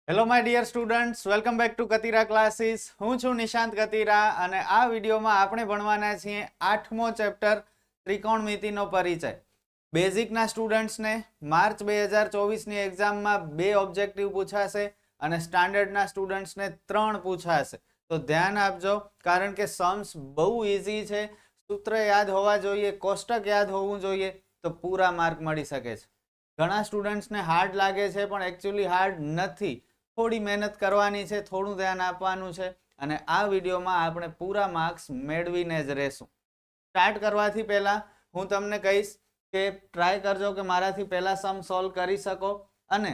Hello my dear students, welcome back to Katira classes. હું છું નિશાંત કતીરા અને આ વિડીયોમાં આપણે ભણવાના છીએ 8મો ચેપ્ટર ત્રિકોણમિતિનો પરિચય. બેઝિકના સ્ટુડન્ટ્સને માર્ચ 2024ની એક્ઝામમાં 2 ઓબ્જેક્ટિવ પૂછાશે અને સ્ટાન્ડર્ડના સ્ટુડન્ટ્સને 3 પૂછાશે. તો ધ્યાન આપજો, કારણ કે સમ્સ બહુ ઇઝી છે. સૂત્ર યાદ હોવા જોઈએ, કોષ્ટક યાદ હોવું જોઈએ, તો પૂરા માર્ક મળી શકે છે. ઘણા સ્ટુડન્ટ્સને હાર્ડ લાગે છે, પણ એકચ્યુઅલી હાર્ડ નથી. થોડી મહેનત કરવાની છે, થોડું ધ્યાન આપવાનું છે અને આ વિડીયોમાં આપણે પૂરા માર્ક્સ મેળવીને જ રહેશું. સ્ટાર્ટ કરવાથી પહેલા હું તમને કહીશ કે ટ્રાય કરજો કે મારાથી પહેલા સમ સોલ્વ કરી શકો. અને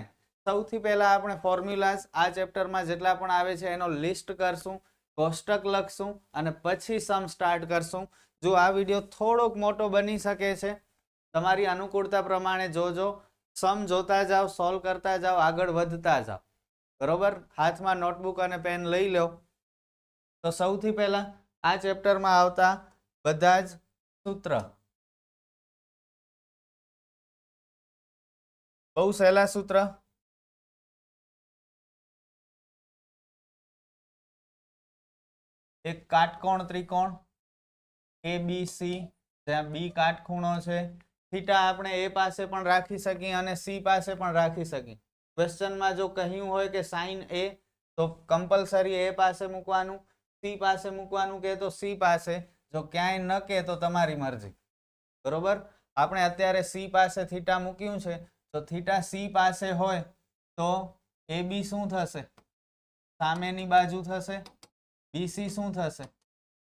સૌથી પહેલા આપણે ફોર્મ્યુલાઝ આ ચેપ્ટરમાં જેટલા પણ આવે છે એનો લિસ્ટ કરશું, કોષ્ટક લખશું અને પછી સમ સ્ટાર્ટ કરશું. જો આ વિડીયો થોડોક મોટો બની શકે છે, તમારી અનુકૂળતા પ્રમાણે જોજો. સમ જોતા જાઓ, સોલ્વ કરતા જાઓ, આગળ વધતા જાઓ. બરોબર? હાથમાં નોટબુક અને પેન લઈ લો. તો સૌથી પહેલા આ ચેપ્ટરમાં આવતા બધા જ સૂત્ર બહુ સહેલા સૂત્ર. એક કાટકોણ ત્રિકોણ ABC, જ્યાં B કાટખૂણો છે. થીટા આપણે A પાસે પણ રાખી શકીએ અને C પાસે પણ રાખી શકીએ. ક્વેશ્ચનમાં જો કહ્યું હોય કે સાઇન A, તો કમ્પલસરી A પાસે મૂકવાનું, C પાસે મૂકવાનું કે તો C પાસે. જો ક્યાંય ન કે તો તમારી મરજી. બરોબર? આપણે અત્યારે C પાસે થીટા મૂક્યું છે, તો થીટા C પાસે હોય તો AB શું થશે? સામેની બાજુ થશે. BC શું થશે?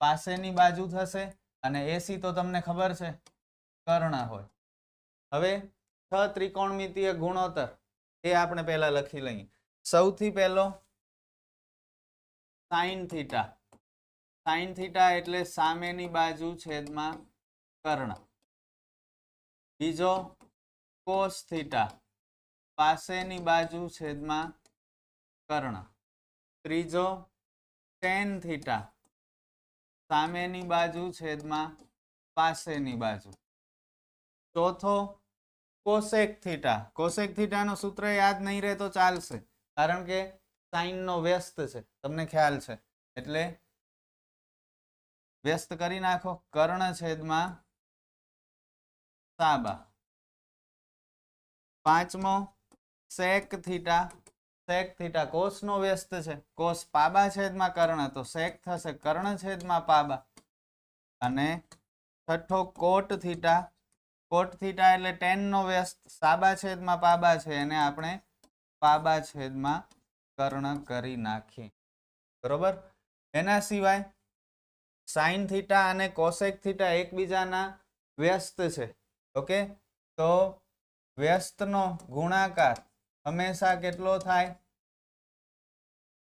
પાસેની બાજુ થશે. અને AC તો તમને ખબર છે કર્ણ હોય. હવે 6 ત્રિકોણમિતીય ગુણોત્તર એ આપણે પહેલા લખી લઈએ. સૌથી પહેલો સાઇન થીટા. સાઇન થીટા એટલે સામેની બાજુ છેદમાં કર્ણ. બીજો કોસ થીટા, પાસેની બાજુ છેદમાં કર્ણ. ત્રીજો ટેન થીટા, સામેની બાજુ છેદમાં પાસેની બાજુ. ચોથો કોસેક થીટા. કોસેક થીટાનું સૂત્ર યાદ નહીં રહે તો ચાલશે, કારણ કે સાઇનનો વ્યસ્ત છે, તમને ખ્યાલ છે. એટલે વ્યસ્ત કરી નાખો. કર્ણ છેદમાં સાબા. પાંચમો સેક થીટા. સેક થીટા કોસનો વ્યસ્ત છે, કોસ પાબા છેદમાં કર્ણ, તો સેક થશે કર્ણ છેદમાં પાબા. અને છઠ્ઠો કોટ થીટા. કોટ થીટા એટલે ટેન નો વ્યસ્ત, સાબા છેદમાં પાબા છે, એને આપણે પાબા છેદમાં કર્ણ કરી નાખીએ. બરોબર? એના સિવાય સાઇન થીટા અને કોસેક થીટા એકબીજાના વ્યસ્ત છે. ઓકે, તો વ્યસ્તનો ગુણાકાર હંમેશા કેટલો થાય?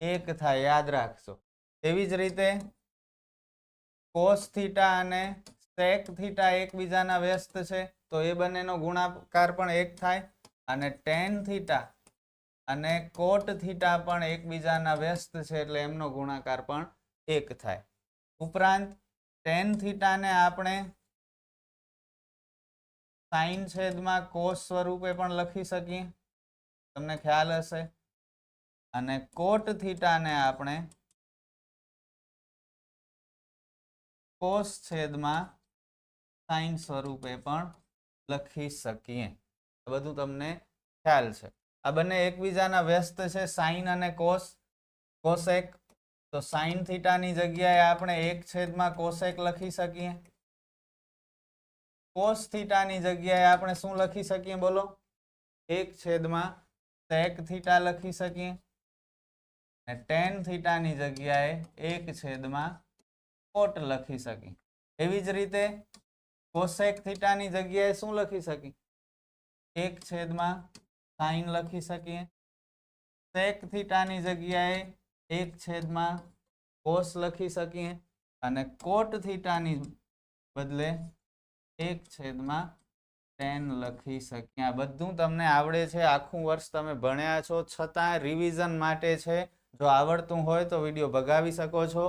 1 થાય, યાદ રાખજો. એવી જ રીતે કોસ થીટા અને સેક થીટા એકબીજાના વ્યસ્ત છે, તો એ બંનેનો ગુણાકાર પણ 1 થાય. અને ટેન થીટા અને કોટ થીટા પણ એકબીજાના વ્યસ્ત છે, એટલે એમનો ગુણાકાર પણ 1 થાય. ઉપરાંત ટેન થીટાને આપણે સાઇન છેદમાં કોસ સ્વરૂપે પણ લખી શકીએ, તમને ખ્યાલ હશે. અને કોટ થીટાને આપણે કોસ છેદમાં સાઇન સ્વરૂપે પણ લખી શકીએ. આ બધું તમને ખ્યાલ છે. આ બંને એકબીજાના વ્યસ્ત છે, સાઇન અને કોસ. કોસેક, તો સાઇન થીટાની જગ્યાએ આપણે 1 છેદમાં કોસેક લખી શકીએ. કોસ થીટાની જગ્યાએ આપણે શું લખી શકીએ બોલો? 1 છેદમાં સેક થીટા લખી શકીએ. અને ટેન થીટાની જગ્યાએ 1 છેદમાં કોટ લખી શકીએ. એવી જ રીતે કોસેક થીટાની જગ્યાએ શું લખી શકીએ? 1 છેદમાં સાઇન લખી શકીએ. સેક થીટાની જગ્યાએ 1 છેદમાં કોસ લખી શકીએ. અને કોટ થીટાની બદલે 1 છેદમાં ટેન લખી શકીએ. આ બધું તમને આવડે છે, આખું વર્ષ તમે ભણ્યા છો, છતાં રિવિઝન માટે છે. જો આવડતું હોય તો વિડીયો ભગાવી શકો છો.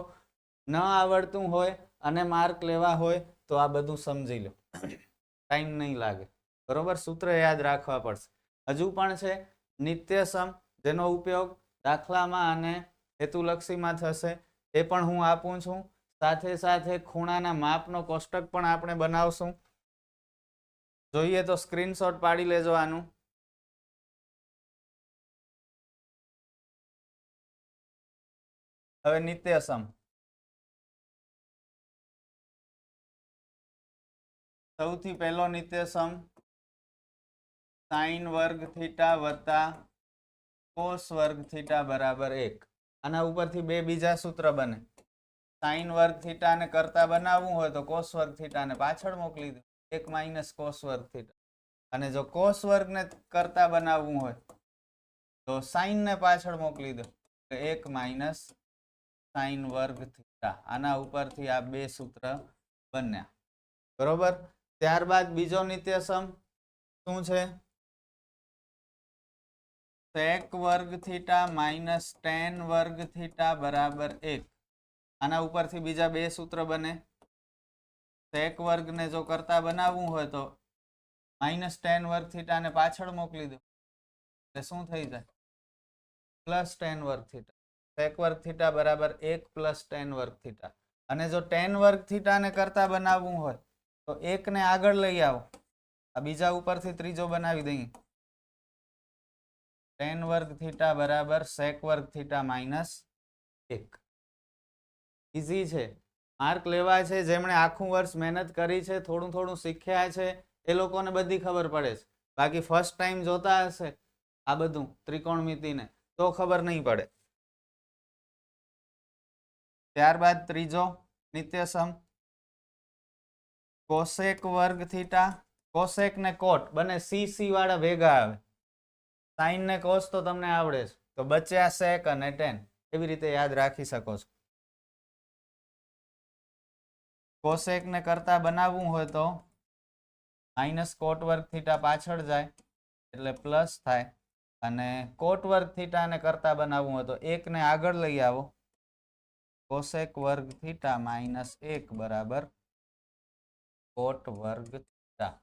ન આવડતું હોય અને માર્ક લેવા હોય તો આ બધું સમજી લો, ટાઈમ નહીં લાગે. બરોબર? સૂત્ર યાદ રાખવા પડશે. હજુ પણ છે નિત્ય સમ. જેનો ઉપયોગ દાખલામાં અને હેતુલક્ષીમાં થશે એ પણ હું આપું છું. સાથે સાથે ખૂણાના માપનો કોષ્ટક પણ આપણે બનાવશું. જોઈએ તો સ્ક્રીનશોટ પાડી લેજો આનું. હવે નિત્યસમ. સૌથી પહેલો નિત્યસમ sin વર્ગ થીટા વત્તા cos વર્ગ થીટા બરાબર 1. આના ઉપરથી બે બીજા સૂત્ર બને. sin વર્ગ થીટા ને કરતા બનાવવું હોય તો cos વર્ગ થીટા ને પાછળ મોકલી દો, 1 માઇનસ cos વર્ગ થીટા. અને જો cos વર્ગ ને કરતા બનાવવું હોય તો sin ને પાછળ મોકલી દો, 1 માઇનસ sin વર્ગ થીટા. આના ઉપરથી આ બે સૂત્ર બન્યા. બરોબર. ત્યારબાદ બીજો નિત્યસમ શું છે? sec વર્ગ થીટા માઇનસ tan વર્ગ થીટા બરાબર 1. આના ઉપરથી બીજા બે સૂત્ર બને. sec વર્ગ ને જો કરતા બનાવવું હોય તો માઇનસ tan વર્ગ થીટા ને પાછળ મોકલી દો, એટલે શું થઈ જાય? પ્લસ tan વર્ગ થીટા. sec વર્ગ થીટા બરાબર 1 પ્લસ tan વર્ગ થીટા. અને જો tan વર્ગ થીટા ને કરતા બનાવવું હોય તો 1 ને આગળ લઈ આવો, આ બીજા ઉપરથી ત્રીજો બનાવી દઈએ. tan વર્ગ થીટા બરાબર sec વર્ગ થીટા માઇનસ 1. ઈઝી છે. માર્ક લેવા છે જેમણે આખું વર્ષ મહેનત કરી છે, થોડું થોડું શીખ્યા છે, એ લોકોને બધી ખબર પડે છે. બાકી ફર્સ્ટ ટાઈમ જોતા હશે આ બધું ત્રિકોણમિતિને તો ખબર નહીં પડે. ત્યારબાદ ત્રીજો નિત્યસમ કોસેક વર્ગ થીટા. કોસેક ને કોટ બને CC વાળા ભેગા આવે. સાઇન ને કોસ તો તમને આવડે છે, તો બચ્યા સેક અને tan. એવી રીતે યાદ રાખી શકો છો. કોસેક ને કરતા બનાવવું હોય તો માઇનસ કોટ વર્ગ થીટા પાછળ જાય એટલે પ્લસ થાય. અને કોટ વર્ગ થીટા ને કરતા બનાવવું હોય તો 1 ને આગળ લઈ આવો, કોસેક વર્ગ થીટા માઇનસ 1 બરાબર કોટ વર્ગ થીટા.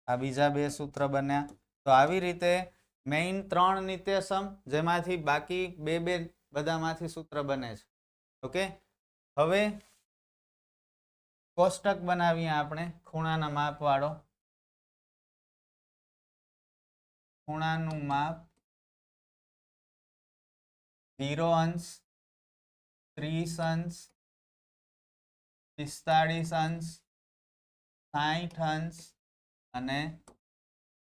આ બીજા બે સૂત્ર બન્યા. તો આવી રીતે મેઇન 3 નિત્યસમ, જેમાંથી બાકી બે બધામાંથી સૂત્ર બને છે. ઓકે. હવે કોષ્ટક બનાવીએ આપણે ખૂણાના માપ વાળો. ખૂણાનું માપ 0 અંશ, 30 અંશ, 45 અંશ, 60 અંશ અને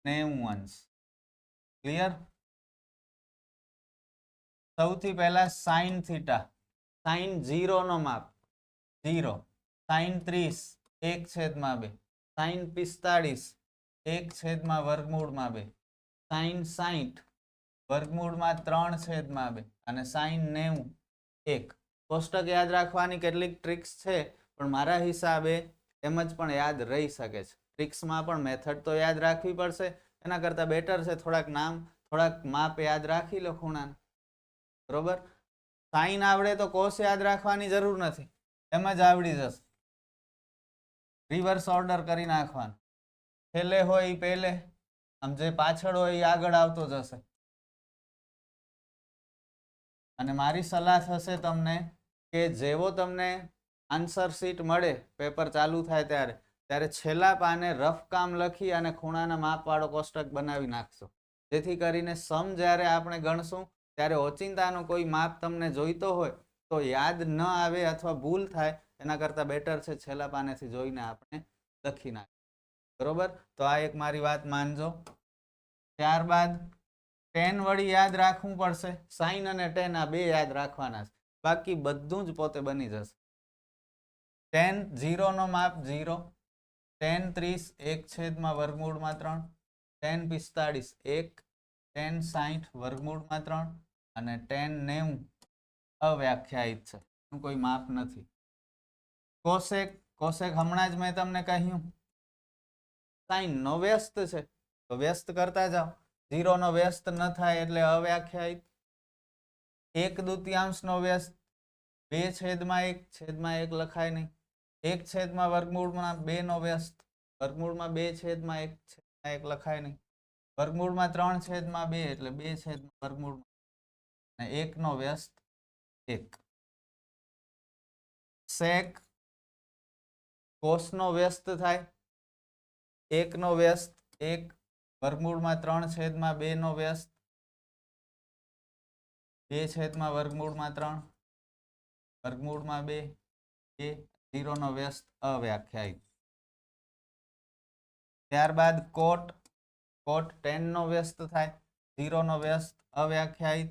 90 અંશ. ક્લિયર? સૌથી પહેલા sin થીટા. sin 0 નો માપ 0, sin 30 1/2, sin 45 1/√2, sin 60 વર્ગમૂળમાં 3/2 અને sin 90 1. કોષ્ટક યાદ રાખવાની કેટલીક ટ્રિક્સ છે, પણ મારા હિસાબે એમ જ પણ યાદ રહી શકે છે. ટ્રિક્સમાં પણ મેથડ તો યાદ રાખવી પડશે, એના કરતાં બેટર છે થોડાક નામ થોડાક માપ યાદ રાખી લો ખૂણાના. બરોબર. સાઇન આવડે તો કોસ યાદ રાખવાની જરૂર નથી, એમ જ આવડી જશે. રિવર્સ ઓર્ડર કરી નાખવાનું. છેલ્લે હોય એ પહેલે, આમ જે પાછળ હોય એ આગળ આવતો જશે. અને મારી સલાહ થશે તમને કે જેવો તમને આન્સર શીટ મળે પેપર ચાલુ થાય ત્યારે છેલ્લા પાને રફ કામ લખી અને ખૂણાના માપ વાળો કોષ્ટક બનાવી નાખશો, જેથી કરીને સમ જ્યારે આપણે ગણશું ત્યારે ઓચિંતાનું કોઈ માપ તમને જોઈતો હોય તો યાદ ન આવે અથવા ભૂલ થાય, એના કરતાં બેટર છે છેલ્લા પાનેથી જોઈને આપણે લખી નાખીએ. બરોબર. તો આ એક મારી વાત માનજો. ત્યારબાદ tan વળી યાદ રાખવું પડશે. sin અને tan આ બે યાદ રાખવાના છે, બાકી બધું જ પોતે બની જશે. tan 0 નો માપ 0, tan 30 1/√3, tan 45 1, tan 60 વર્ગમૂળમાં 3 અને tan 90 અવ્યાખ્યાયિત છે, એનું કોઈ માપ નથી. કોસેક હમણાં જ મેં તમને કહ્યું સાઇન નો વ્યસ્ત છે, તો વ્યસ્ત કરતા જાઓ. 0 નો વ્યસ્ત ન થાય એટલે અવ્યાખ્યાયિત. 1/2 નો વ્યસ્ત 2/1 લખાય નહીં. 1/2 નો વ્યસ્ત વર્ગમૂળમાં 2/1 લખાય નહીં. વર્ગમૂળમાં 3/2 એટલે 2/√3. અને 1 નો વ્યસ્ત 1. sec cos નો વ્યસ્ત થાય 1 નો વ્યસ્ત 1 વર્ગમૂળમાં 3 છેદમાં 2 નો વ્યસ્ત 2 છેદમાં વર્ગમૂળમાં 3 વર્ગમૂળમાં 2 0 નો વ્યસ્ત અવ્યાખ્યાયિત. ત્યારબાદ કોટ tan નો વ્યસ્ત થાય 0 નો વ્યસ્ત અવ્યાખ્યાયિત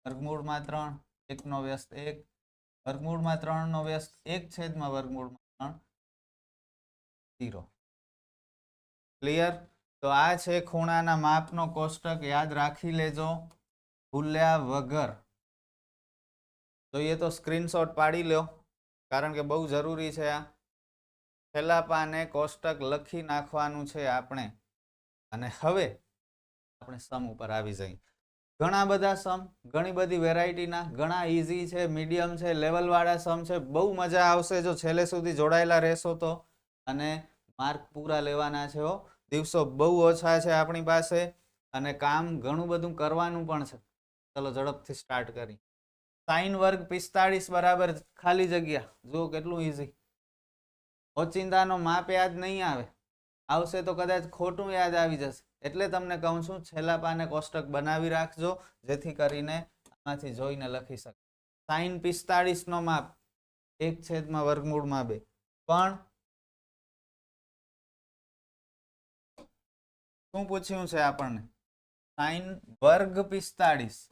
વર્ગમૂળમાં 3 1 નો વ્યસ્ત 1 વર્ગમૂળમાં 3 નો વ્યસ્ત 1 છેદમાં વર્ગમૂળમાં 3 0. ક્લિયર? તો આ છે ખૂણાના માપનો કોષ્ટક. યાદ રાખી લેજો ભૂલ્યા વગર. જોઈએ તો સ્ક્રીનશોટ પાડી લો, કારણ કે બહુ જરૂરી છે આ. છેલ્લા પાને કોષ્ટક લખી નાખવાનું છે આપણે. અને હવે આપણે સમ ઉપર આવી જઈએ. ઘણા બધા સમ, ઘણી બધી વેરાયટીના, ઘણા ઇઝી છે, મીડિયમ છે, લેવલવાળા સમ છે. બહુ મજા આવશે જો છેલ્લે સુધી જોડાયેલા રહેશો તો. અને માર્ક પૂરા લેવાના છે હો. દિવસો બહુ ઓછા છે આપણી પાસે અને કામ ઘણું બધું કરવાનું પણ છે. ચલો ઝડપથી સ્ટાર્ટ કરી. sin વર્ગ 45 બરાબર ખાલી જગ્યા. જુઓ કેટલું ઇઝી. ઓચિંતાનો માપ યાદ નહીં આવે, આવશે તો કદાચ ખોટું યાદ આવી જશે. એટલે તમને કહું છું છેલ્લા પાને કોષ્ટક બનાવી રાખજો, જેથી કરીને આમાંથી જોઈને લખી શકે. sin 45 નો માપ 1 છેદમાં વર્ગમૂળમાં 2. પણ શું પૂછ્યું છે આપણને? sin વર્ગ 45.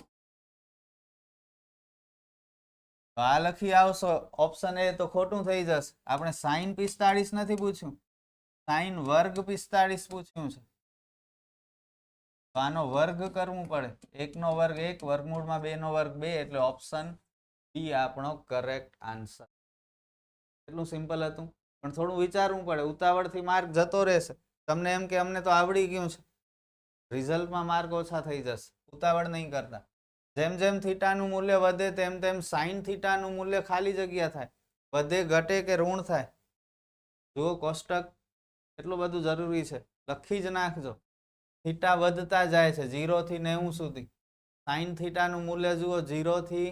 આ લખી આવશો ઓપ્શન એ તો ખોટું થઈ જશે. આપણે sin 45 નથી પૂછ્યું, sin વર્ગ 45 પૂછ્યું છે. તો આનો વર્ગ કરવું પડે. 1 નો વર્ગ 1 વર્ગમૂળમાં 2 નો વર્ગ 2 એટલે ઓપ્શન બી આપણો કરેક્ટ આન્સર. એટલું સિમ્પલ હતું, પણ થોડું વિચારવું પડે. ઉતાવળથી માર્ક જતો રહેશે. તમને એમ કે અમને તો આવડી ગયું છે, રિઝલ્ટમાં માર્ક ઓછા થઈ જશે. ઉતાવળ નહીં કરતા. જેમ જેમ થીટાનું મૂલ્ય વધે તેમ તેમ સાઇન થીટાનું મૂલ્ય ખાલી જગ્યા થાય. વધે, ઘટે કે ઋણ થાય. જુઓ કોષ્ટક એટલું બધું જરૂરી છે, લખી જ નાખજો. થીટા વધતા જાય છે 0 થી 90 સુધી. સાઇન થીટાનું મૂલ્ય જુઓ 0 થી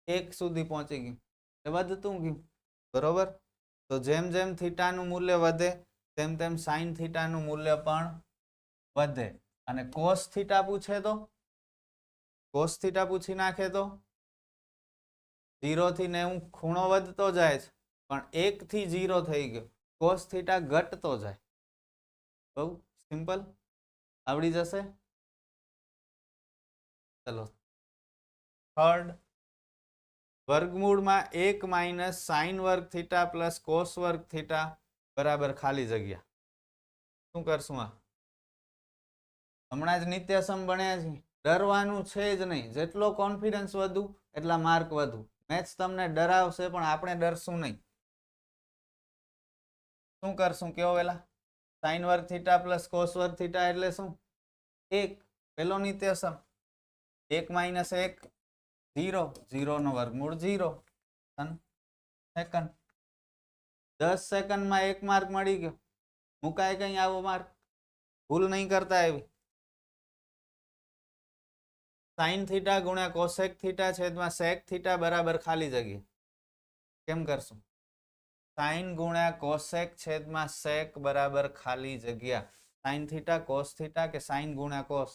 1 સુધી પહોંચી ગયું, એ વધતું ગયું. બરોબર? તો જેમ જેમ થીટાનું મૂલ્ય વધે તેમ તેમ સાઇન થીટાનું મૂલ્ય પણ વધે. અને કોસ થીટા પૂછે તો, કોસ થીટા પૂછી નાખે તો 0 થી 90 ખૂણો વધતો જાય છે, પણ 1 થી 0 થઈ ગયો. કોસ થીટા ઘટતો જાય. બહુ સિમ્પલ, આવડી જશે. ચલો થર્ડ, વર્ગમૂળમાં 1 માઇનસ સાઇન વર્ગ થીટા પ્લસ કોસ વર્ગ થીટા બરાબર ખાલી જગ્યા. શું કરશું આ? હમણાં જ નિત્યસમ ભણ્યા છીએ. ડરવાનું છે જ નહીં. જેટલો કોન્ફિડન્સ વધુ એટલા માર્ક વધુ. મેથ્સ તમને ડરાવશે પણ આપણે ડરશું નહીં. શું કરશું કયો વેલા? સાઇન વર્ગ થીટા પ્લસ કોસ વર્ગ થીટા એટલે શું? 1. પેલો નિત્યસમ 1 માઇનસ 1 0, 0 નો વર્ગમૂળ 0 સેકન્ડ. 10 સેકન્ડમાં 1 માર્ક મળી ગયો. મુકાય કઈ આવો માર્ક? ભૂલ નહીં કરતા એવી. સાઇન થીટા ગુણ્યા કોસેક થીટા છેદમાં સેક થીટા બરાબર ખાલી જગ્યા. કેમ કરશું? સાઇન ગુણ્યા કોસેક છેદમાં સેક બરાબર ખાલી જગ્યા. સાઇન થીટા કોસ થીટા કે સાઇન ગુણ્યા કોસ?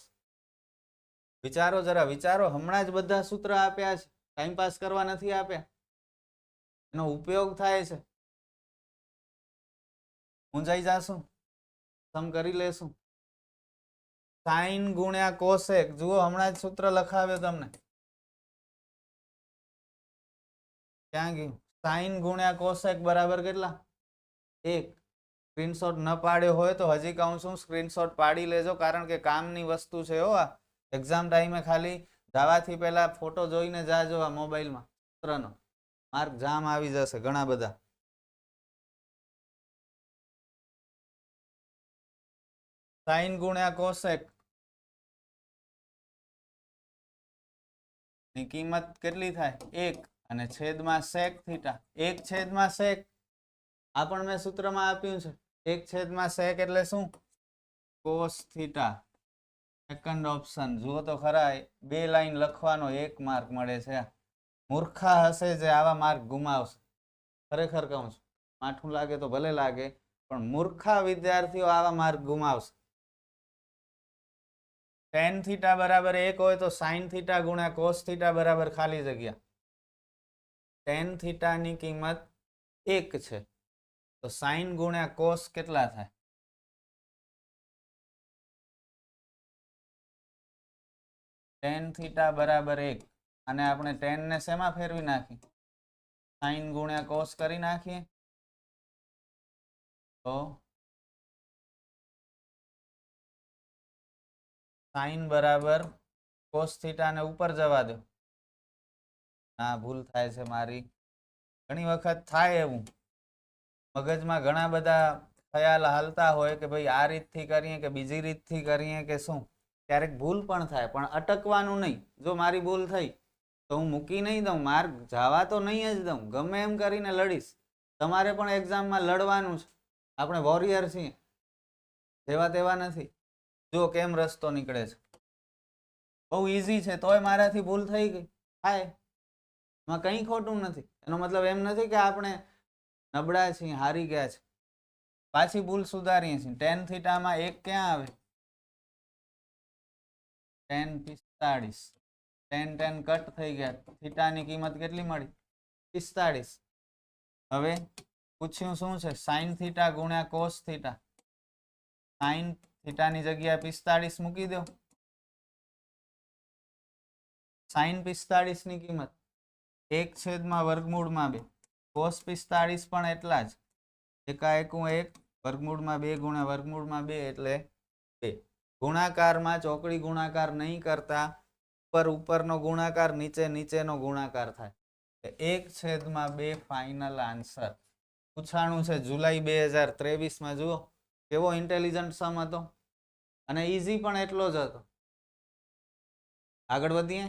વિચારો જરા, વિચારો. હમણાં જ બધા સૂત્ર આપ્યા છે, ટાઈમ પાસ કરવા નથી આપ્યા. એનો ઉપયોગ થાય છે. ઊંઝાઈ જાશું, સમ કરી લેશું. સાઇન ગુણ્યા કોસેક, જુઓ હમણાં જ સૂત્ર લખાવ્યો તમને. ક્યાં ગયું? સાઇન ગુણ્યા કોસેક બરાબર કેટલા? 1. સ્ક્રીનશોટ ન પાડ્યો હોય તો હજી કહું છું સ્ક્રીનશોટ પાડી લેજો, કારણ કે કામની વસ્તુ છે હો આ. એક્ઝામ ટાઈમે ખાલી જવાથી પહેલા ફોટો જોઈને જાજો આ મોબાઈલમાં સૂત્રનો. માર્ક જામ આવી જશે ઘણા બધા. સાઇન ગુણ્યા કોસેક ની કિંમત કેટલી થાય? 1. અને છેદમાં સેક થીટા. 1 છેદમાં સેક આ પણ મેં સૂત્રમાં આપ્યું છે. 1 છેદમાં સેક એટલે શું? Cos theta. સેકન્ડ ઓપ્શન જુઓ તો ખરા, 2 લાઈન લખવાનો 1 માર્ક મળે છે. મૂર્ખા હશે જે આવા માર્ક ગુમાવશે. ખરેખર કહું છું, માઠું લાગે તો ભલે લાગે, પણ મૂર્ખા વિદ્યાર્થીઓ આવા માર્ક ગુમાવશે. tan થીટા બરાબર 1 હોય તો sin થીટા ગુણ્યા cos થીટા બરાબર ખાલી જગ્યા. tan થીટાની કિંમત 1 છે તો sin ગુણ્યા cos કેટલા થાય? tan થીટા બરાબર 1 અને આપણે tan ને શેમાં ફેરવી નાખી? sin ગુણ્યા cos કરી નાખીએ તો sin બરાબર cos થીટા ને ઉપર જવા દો. ના, ભૂલ થાય છે મારી. ઘણી વખત થાય એવું, મગજમાં ઘણા બધા ખ્યાલ હાલતા હોય કે ભાઈ આ રીતથી કરીએ કે બીજી રીતથી કરીએ કે શું. ક્યારેક ભૂલ પણ થાય, પણ અટકવાનું નહીં. જો મારી ભૂલ થઈ તો હું મૂકી નહીં દઉં, માર્ક જવા તો નહીં જ દઉં, ગમે એમ કરીને લડીશ. તમારે પણ એક્ઝામમાં લડવાનું છે. આપણે વોરિયર છીએ, જેવા તેવા નથી. જો કેમ રસ્તો નીકળે છે. બહુ ઈઝી છે તોય મારાથી ભૂલ થઈ ગઈ, થાય, એમાં કંઈ ખોટું નથી. એનો મતલબ એમ નથી કે આપણે નબળા છીએ, હારી ગયા છે. પાછી ભૂલ સુધારીએ છીએ. tan થીટામાં 1 ક્યાં આવે? tan 45. tan કટ થઈ ગયા, થીટાની કિંમત કેટલી મળી? 45. હવે પૂછ્યું શું છે? sin થીટા ગુણ્યા cos થીટા. sin થીટાની જગ્યાએ 45 મૂકી દો. sin 45 ની કિંમત 1/√2. cos 45 પણ એટલા જ. એકાએકું 1 વર્ગમૂળમાં 2 ગુણ્યા વર્ગમૂળમાં 2 એટલે 2. ગુણાકારમાં ચોકડી ગુણાકાર નહીં કરતા, ઉપરનો ગુણાકાર નીચેનો ગુણાકાર થાય. 1/2 ફાઇનલ આન્સર. પૂછાણું છે જુલાઈ 2023 જુઓ કેવો ઇન્ટેલિજન્ટ સમ હતો અને ઈઝી પણ એટલો જ હતો. આગળ વધીએ.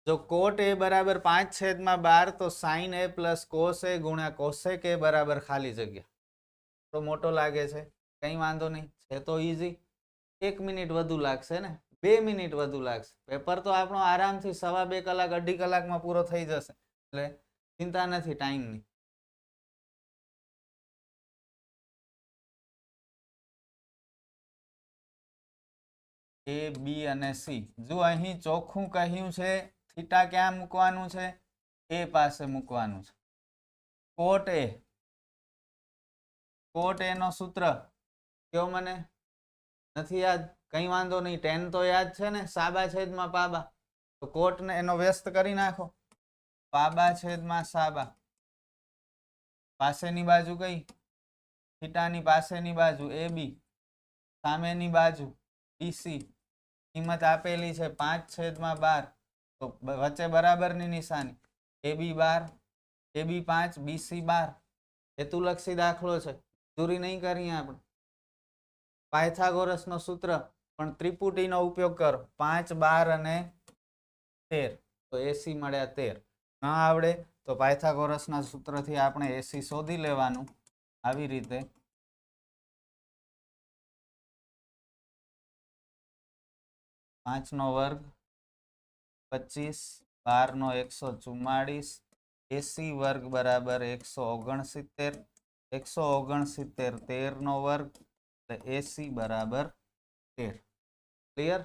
જો cot a બરાબર 5/12 તો sin a plus cos a ગુણ્યા cosec a બરાબર ખાલી જગ્યા. તો મોટો લાગે છે, કંઈ વાંધો નહીં, છે તો ઈઝી. 1 મિનિટ વધુ લાગશે ને, 2 મિનિટ વધુ લાગશે. પેપર તો આપણો આરામથી 2.5 કલાક 2.5 કલાકમાં પૂરો થઈ જશે, એટલે ચિંતા નથી ટાઈમની. A, B અને C. જો અહીં ચોખ્ખું કહ્યું છે થીટા ક્યાં મૂકવાનું છે? A પાસે મૂકવાનું છે. cot a નો સૂત્ર કયો મને? નથી યાદ? કંઈ વાંધો નહીં, tan તો યાદ છે ને, સાબા છેદમાં પાબા. તો cot ને એનો વ્યસ્ત કરી નાખો. પાબા છેદમાં સાબા. પાસેની બાજુ કઈ? થીટાની પાસેની બાજુ AB, સામેની બાજુ BC. કિંમત આપેલી છે 5/12. તો વચ્ચે બરાબરની નિશાની. AB 12, AB 5, BC 12. હેતુલક્ષી દાખલો છે, દૂરી નહીં કરીએ આપણે. પાયથાગોરસનો સૂત્ર પણ ત્રિપુટીનો ઉપયોગ કરો. 5, 12 અને 13. તો AC મળ્યા 13. ન આવડે તો પાયથાગોરસના સૂત્રથી આપણે AC શોધી લેવાનું. આવી રીતે 5 નો વર્ગ 25, 12 નો 144, AC વર્ગ બરાબર 169, 169 13 નો વર્ગ એટલે AC બરાબર 13. ક્લિયર?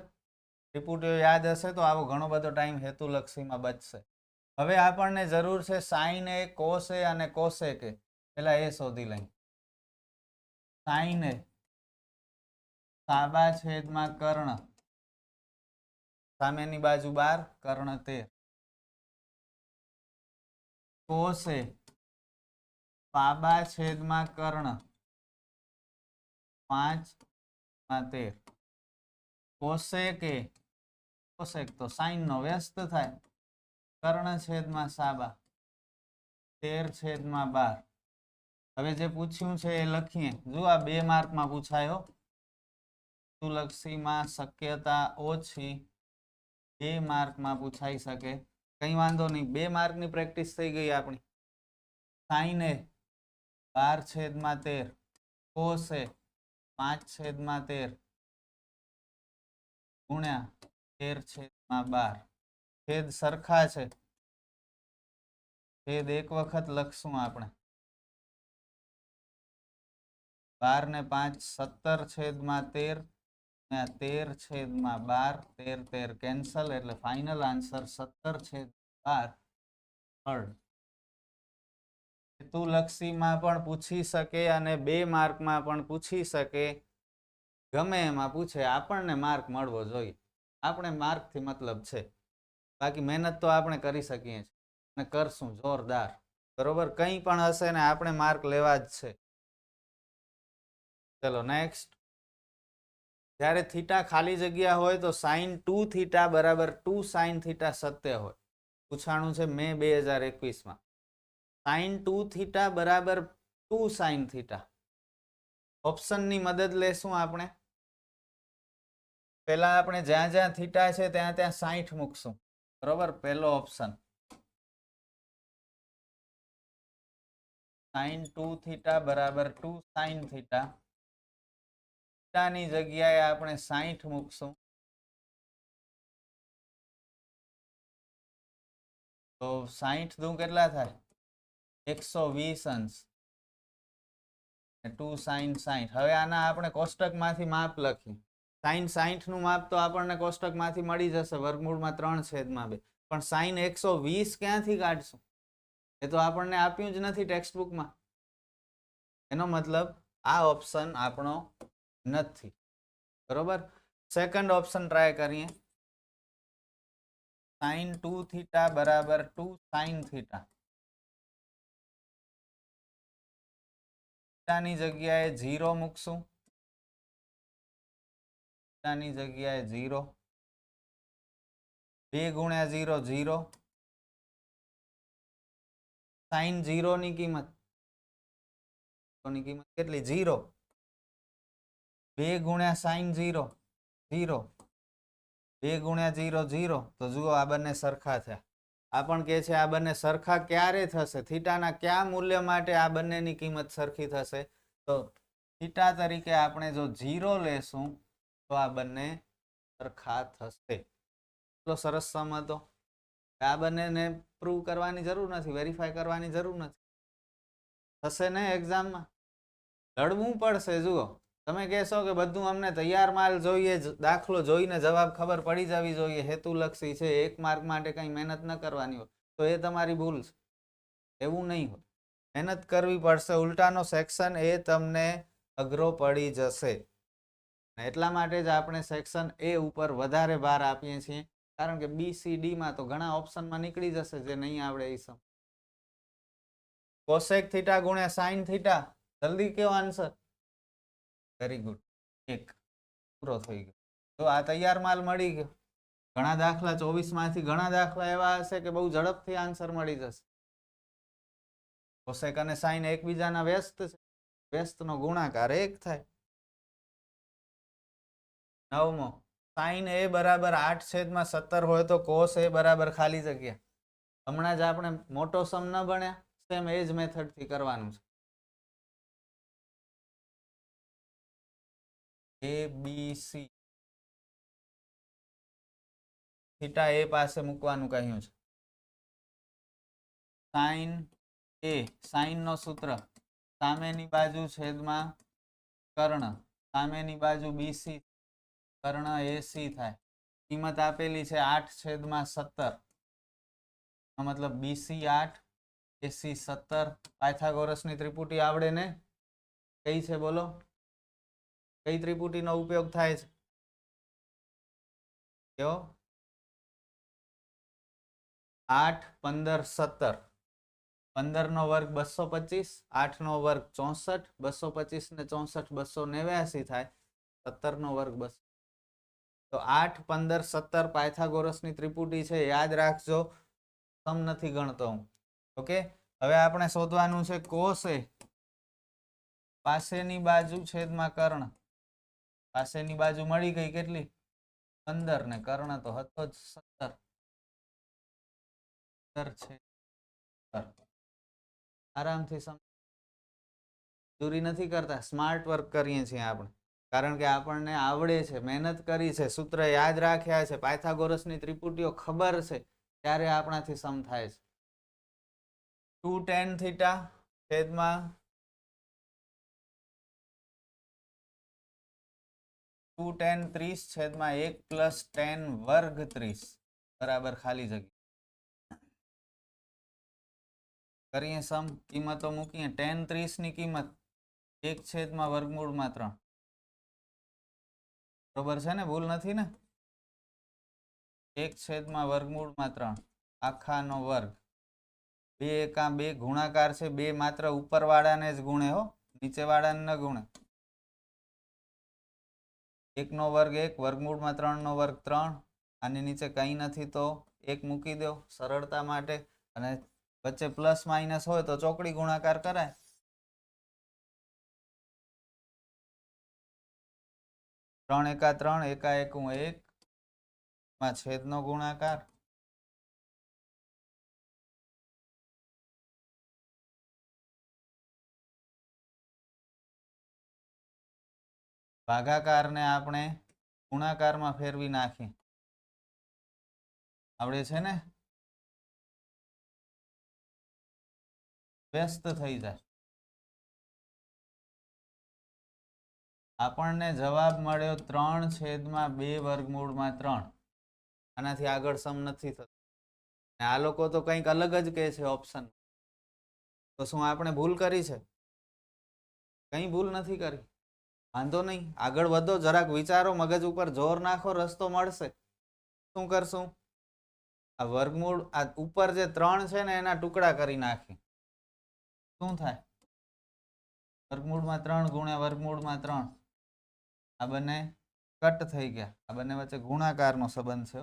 ત્રિપુટીઓ યાદ હશે તો આવો ઘણો બધો ટાઈમ હેતુલક્ષીમાં બચશે. હવે આપણને જરૂર છે sin a, cos a અને cosec a. પેલા એ શોધી લઈએ. sin a સાબા છેદમાં કર્ણ, સામેની બાજુ 12, કર્ણ 13. cos a પાબા છેદમાં કર્ણ 5/13. cosec a, cosec તો sin નો વ્યસ્ત થાય, કર્ણ છેદમાં સાબા 13/12. હવે જે પૂછ્યું છે એ લખીએ. જો આ 2 માર્કમાં પૂછાયો, હેતુલક્ષીમાં શક્યતા ઓછી, 2 માર્કમાં પૂછાઈ શકે. કંઈ વાંધો નહીં, 2 માર્કની પ્રેક્ટિસ થઈ ગઈ આપણી. sin a 12/13, cos a 5/13, ગુણ્યા 13/12 છેદ સરખા છે છેદ એક વખત લખશું આપણે 12 ને 5 17/13 13/12 13 કેન્સલ એટલે ફાઇનલ આન્સર 17/12 થર્ડ. હેતુલક્ષીમાં પણ પૂછી શકે અને 2 માર્કમાં પણ પૂછી શકે, ગમે એમાં પૂછે, આપણને માર્ક મળવો જોઈએ. આપણે માર્કથી મતલબ છે, બાકી મહેનત તો આપણે કરી શકીએ છીએ અને કરશું જોરદાર. બરોબર, કંઈ પણ હશે ને આપણે માર્ક લેવા જ છે. ચલો નેક્સ્ટ. જ્યારે થીટા ખાલી જગ્યા હોય તો sin 2 થીટા બરાબર 2 sin થીટા સત્ય હોય. પૂછાણું છે મે 2021માં. sin 2 થીટા બરાબર 2 sin થીટા. ઓપ્શનની મદદ લેશું આપણે. પહેલા આપણે જ્યાં જ્યાં થીટા છે ત્યાં ત્યાં 60 મૂકશું. બરોબર, પહેલો ઓપ્શન sin 2 થીટા બરાબર 2 sin થીટા. થીટાની જગ્યાએ આપણે 60 મૂકશું. તો 60 દુ કેટલા થાય? 120 અંશ. 2 sin 60. હવે આના આપણે કોષ્ટકમાંથી માપ લખીએ. sin 60 નું માપ તો આપણને કોષ્ટકમાંથી મળી જશે, વર્ગમૂળમાં 3/2. પણ sin 120 ક્યાંથી કાઢશું? એ તો આપણને આપ્યું જ નથી ટેક્સ્ટ બુકમાં. એનો મતલબ આ ઓપ્શન આપણો નથી. બરોબર, સેકન્ડ ઓપ્શન ટ્રાય કરીએ. sin 2 થીટા બરાબર 2 sin થીટા. થીટાની જગ્યાએ 0 મૂકશું. થીટાની જગ્યાએ 0. 2 ગુણ્યા 0 0. sin 0 ની કિંમત કેટલી? 0. 2 ગુણ્યા sin 0 0. 2 ગુણ્યા 0 0. તો જુઓ આ બંને સરખા થયા. આ પણ કહે છે આ બંને સરખા ક્યારે થશે? થીટાના કયા મૂલ્ય માટે આ બંનેની કિંમત સરખી થશે? તો થીટા તરીકે આપણે જો 0 લેશું તો આ બંને સરખા થશે. એટલો સરસ સમ હતો. આ બંનેને પ્રૂવ કરવાની જરૂર નથી, વેરીફાઈ કરવાની જરૂર નથી. થશે ને એક્ઝામમાં? લડવું પડશે. જુઓ, તમે કહેશો કે બધું અમને તૈયાર માલ જોઈએ, દાખલો જોઈને જવાબ ખબર પડી જવી જોઈએ, હેતુલક્ષી છે, 1 માર્ક માટે કંઈ મહેનત ન કરવાની હોય, તો એ તમારી ભૂલ છે. એવું નહીં હોય, મહેનત કરવી પડશે. ઉલટાનો સેક્શન એ તમને અઘરો પડી જશે. એટલા માટે જ આપણે સેક્શન એ ઉપર વધારે ભાર આપીએ છીએ, કારણ કે BCD માં તો ઘણા ઓપ્શનમાં નીકળી જશે જે નહીં આવડે એ સમ. કોસેક થીટા ગુણ્યા સાઇન થીટા. જલ્દી કયો આન્સર. વેરી ગુડ, 1 પૂરો થઈ ગયો. તો આ તૈયાર માલ મળી ગયો. ઘણા દાખલા 24 માંથી ઘણા દાખલા એવા હશે કે બહુ ઝડપથી આન્સર મળી જશે. કોસેક અને સાઇન એકબીજાના વ્યસ્ત છે, વ્યસ્તનો ગુણાકાર 1 થાય. 9મો, સાઇન એ બરાબર 8/17 હોય તો કોસ એ બરાબર ખાલી જગ્યા. હમણાં જ આપણે મોટો સમ ન ભણ્યા? સેમ એ જ મેથડ થી કરવાનું છે. ABC થીટા એ પાસે મૂકવાનું કહ્યું છે. સાઇન એ, સાઇન નો સૂત્ર સામેની બાજુ છેદમાં કર્ણ, સામેની બાજુ BC, કર્ણ AC થાય. કિંમત આપેલી છે 8/17. મતલબ BC 8, AC 17. પાયથાગોરસની ત્રિપુટી આવડે ને? કઈ છે બોલો? કઈ ત્રિપુટીનો ઉપયોગ થાય છે? કયો? 8 15 17. 15 નો વર્ગ 225, 8 નો વર્ગ 64, 225 ને 64 289 થાય. 17 નો વર્ગ 200. તો 8 15 17 પાયથાગોરસની ત્રિપુટી છે, યાદ રાખજો. સમ નથી ગણતો હું. ઓકે, હવે આપણે શોધવાનું છે કોસ એ. પાસેની બાજુ છેદમાં કર્ણ. પાસેની બાજુ મળી ગઈ કેટલી? 15 ને કર્ણ તો હતો જ 17. 17 છે. આરામથી સમજ. ચોરી નથી કરતા, સ્માર્ટ વર્ક કરીએ છીએ આપણે. કારણ કે આપણને આવડે છે, મહેનત કરી છે, સૂત્ર યાદ રાખ્યા છે, પાયથાગોરસની ત્રિપુટીઓ ખબર છે, ત્યારે આપણાથી સમ થાય છે. 2 tan થીટા છેદમાં 2 tan 30 છેદમાં 1 પ્લસ tan વર્ગ 30 બરાબર ખાલી જગ્યા. કરીએ સમ, કિંમતો મૂકીએ. tan 30 ની કિંમત 1 છેદમાં વર્ગમૂળમાં 3. બરોબર છે ને? ભૂલ નથી ને? 1 છેદમાં વર્ગમૂળમાં 3 આખાનો વર્ગ. 2 એકા 2 ગુણાકાર છે, 2 માત્ર ઉપરવાળાને જ ગુણે હો, નીચેવાળાને ન ગુણે. 1 નો વર્ગ 1, વર્ગમૂળમાં 3 નો વર્ગ 3. આની નીચે કંઈ નથી તો 1 મૂકી દો સરળતા માટે, અને વચ્ચે પ્લસ માઇનસ હોય તો ચોકડી ગુણાકાર કરાય. 3 એકા 3, એકા એકું 1 માં છેદનો ગુણાકાર. ભાગાકારને આપણે ગુણાકારમાં ફેરવી નાખીએ. આવડે છે ને? વ્યસ્ત થઈ જાય. આપણને જવાબ મળ્યો 3 છેદમાં 2 વર્ગમૂળમાં 3. આનાથી આગળ સમ નથી થતો. આ લોકો તો કંઈક અલગ જ કહે છે ઓપ્શન. તો શું આપણે ભૂલ કરી છે? કંઈ ભૂલ નથી કરી. વાંધો નહીં, આગળ વધો, જરાક વિચારો, મગજ ઉપર જોર નાખો, રસ્તો મળશે. શું કરશું? આ વર્ગમૂળ, આ ઉપર જે 3 છે ને એના ટુકડા કરી નાખી. શું થાય? વર્ગમૂળમાં 3 ગુણ્યા વર્ગમૂળમાં 3. આ બંને કટ થઈ ગયા. આ બંને વચ્ચે ગુણાકારનો સંબંધ છે.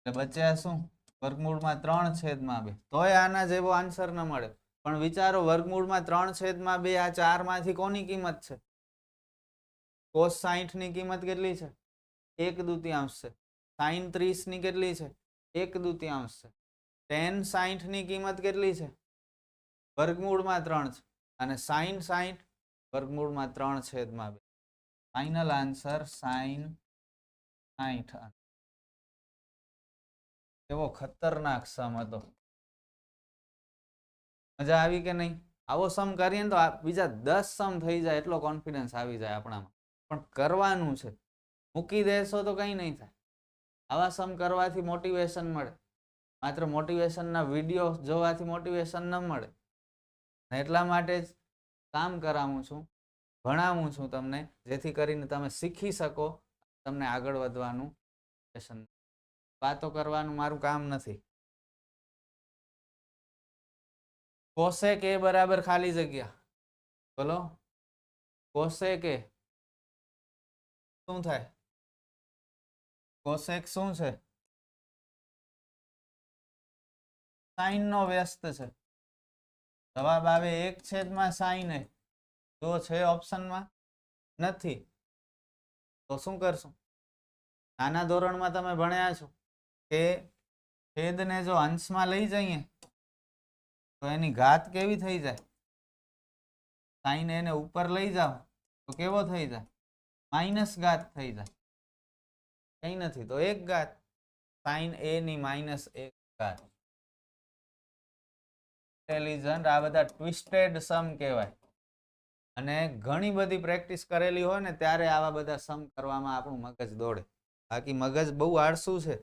એટલે બચ્યા શું? વર્ગમૂળમાં 3 છેદમાં 2. તોય આના જેવો આન્સર ન મળે. પણ વિચારો, વર્ગમૂળમાં 3 છેદમાં 2, આ 4 માંથી કોની કિંમત છે? cos 60 ની કિંમત કેટલી છે? 1/2 છે. sin 30 ની કેટલી છે? 1/2 છે. tan 60 ની કિંમત કેટલી છે? વર્ગમૂળમાં 3 છે. અને sin 60 વર્ગમૂળમાં 3 છેદમાં 2. Final answer sin 60. એવો ખતરનાક સમ હતો. મજા આવી કે નહીં? આવો સમ કરીએ તો બીજા 10 સમ થઈ જાય એટલો કોન્ફિડન્સ આવી જાય આપણામાં. પણ કરવાનું છે. મૂકી દેશો તો કંઈ નહીં થાય. આવા સમ કરવાથી મોટિવેશન મળે. માત્ર મોટિવેશનના વિડીયો જોવાથી મોટિવેશન ન મળે. એટલા માટે જ કામ કરાવું છું, ભણાવું છું તમને, જેથી કરીને તમે શીખી શકો, તમને આગળ વધવાનું. વાતો કરવાનું મારું કામ નથી. કોસેક એ બરાબર ખાલી જગ્યા. બોલો, કોસેક એ શું થાય? કોસેક શું છે? સાઈન નો વ્યસ્ત છે. જવાબ આવે 1 છેદમાં સાઈન એ. જો છે ઓપ્શનમાં? નથી. તો શું કરશું? નાના ધોરણમાં તમે ભણ્યા છો કે છેદને જો અંશમાં લઈ જઈએ તો એની ઘાત કેવી થઈ જાય? સાઈન એને ઉપર લઈ જાઓ તો કેવો થઈ જાય? માઇનસ ઘાત થઈ જાય. કઈ નથી તો 1 ઘાત. સાઈન એ ની -1 ઘાત. ઇન્ટેલિજન્ટ. આ બધા ટ્વિસ્ટેડ સમ કહેવાય. અને ઘણી બધી પ્રેક્ટિસ કરેલી હોય ને ત્યારે આવા બધા સમ કરવામાં આપણું મગજ દોડે. બાકી મગજ બહુ આળસુ છે.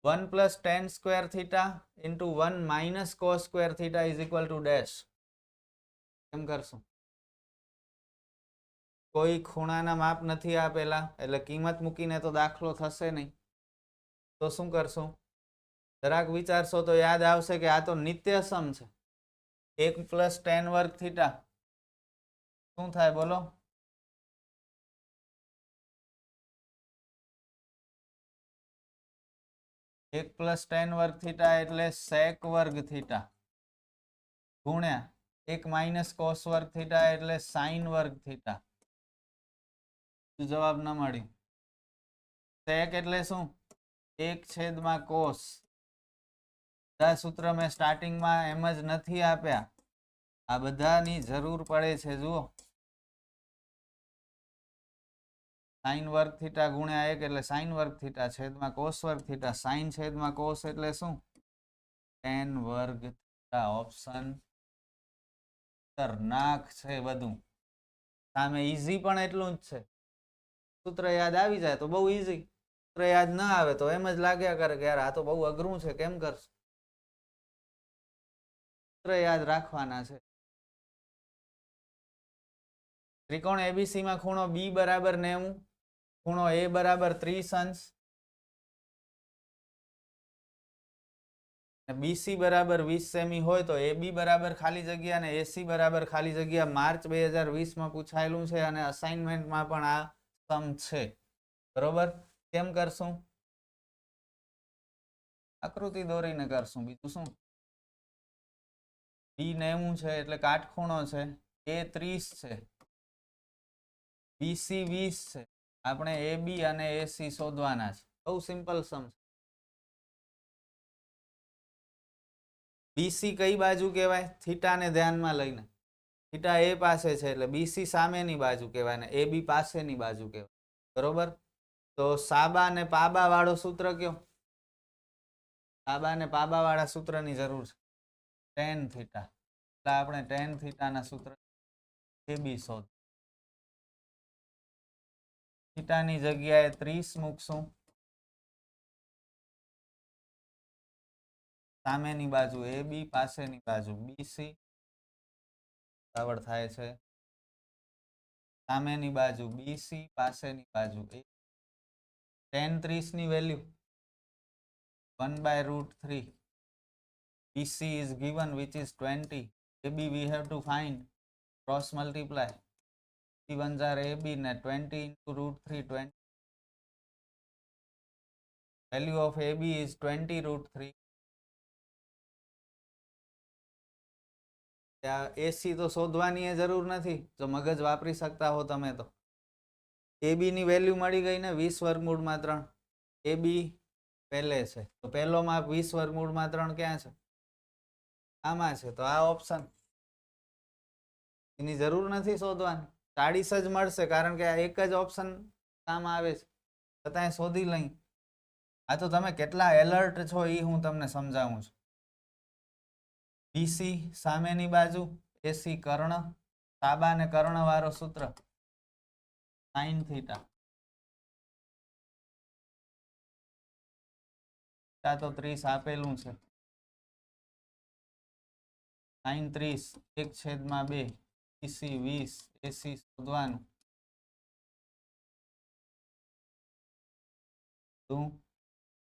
1 + tan square theta into 1 - cos square theta is equal to dash. કેમ કરશું? કોઈ ખૂણાના માપ નથી આપેલા, એટલે કિંમત મૂકીને તો દાખલો થશે નહીં. તો શું કરશું? જરાક વિચારશો તો યાદ આવશે કે આ તો નિત્ય સમ છે. 1 + tan વર્ગ થીટા શું થાય બોલો? એક પ્લસ tan વર્ગ થીટા એટલે sec વર્ગ થીટા ગુણ્યા 1 - cos વર્ગ થીટા એટલે sin વર્ગ થીટા. જવાબ ન મળ્યું. sec એટલે શું? 1/cos. બધા સૂત્ર મેં સ્ટાર્ટિંગમાં એમ જ નથી આપ્યા. આ બધાની જરૂર પડે છે જુઓ sin વર્ગ થીટા ગુણ્યા 1 એટલે sin વર્ગ થીટા છેદમાં cos વર્ગ થીટા sin છેદમાં cos એટલે શું tan વર્ગ થીટા ઓપ્શન ખતરનાક છે બધું સામે ઈઝી પણ એટલું જ છે સૂત્ર યાદ આવી જાય તો બહુ ઈઝી સૂત્ર યાદ ના આવે તો એમ જ લાગ્યા કરે કે યાર આ તો બહુ અઘરું છે કેમ કરશું સૂત્ર યાદ રાખવાના છે ત્રિકોણ એબીસી માં ખૂણો બી બરાબર 90 ખૂણો એ બરાબર 30 અંશ બીસી બરાબર 20 સેમી હોય તો એબી બરાબર ખાલી જગ્યા અને એસી બરાબર ખાલી જગ્યા માર્ચ 2020 માં પૂછાયેલું છે અને અસાઇનમેન્ટમાં પણ આ સમ છે બરોબર કેમ કરશું આકૃતિ દોરીને કરશું બીજું શું બી 90 છે એટલે કાટખૂણો છે એ 30 છે બીસી 20 છે આપણે એબી અને એસી શોધવાના છે બહુ સિમ્પલ સમ છે બીસી કઈ બાજુ કહેવાય થીટાને ધ્યાનમાં લઈને થીટા એ પાસે છે એટલે બીસી સામેની બાજુ કહેવાય ને એબી પાસેની બાજુ કહેવાય બરોબર તો સાબા અને પાબા વાળો સૂત્ર કયો સાબા અને પાબા વાળા સૂત્રની જરૂર છે tan થીટા એટલે આપણે tan થીટાના સૂત્ર એબી શોધ થીટાની જગ્યાએ 30 મૂકશું સામેની બાજુ એબી પાસેની બાજુ બીસી બરાબર થાય છે સામેની બાજુ બીસી પાસેની બાજુ tan 30 ની value 1/√3 BC is given which is 20 AB we have to find cross multiply 1s are AB ને 20 into √3 20 value of AB is 20√3 એસી તો શોધવાની જરૂર નથી જો મગજ વાપરી શકતા હો તમે તો એબી ની વેલ્યુ મળી ગઈ ને 20 વર્ગમૂળમાં 3 એબી પહેલે છે તો પહેલોમાં 20 વર્ગમૂળમાં 3 ક્યાં છે આમાં છે તો આ ઓપ્શન એની જરૂર નથી શોધવાની 40 જ મળશે કારણ કે આ એક જ ઓપ્શન કામ આવે છે છતાંય શોધી લઈ આ તો તમે કેટલા એલર્ટ છો એ હું તમને સમજાવું છું બીસી સામેની બાજુ એસી કર્ણ સાબા ને કર્ણ વાળો સૂત્ર sin થીટા તો 30 આપેલું છે sin 30 1/2 બીસી 20 એસી શોધવાનું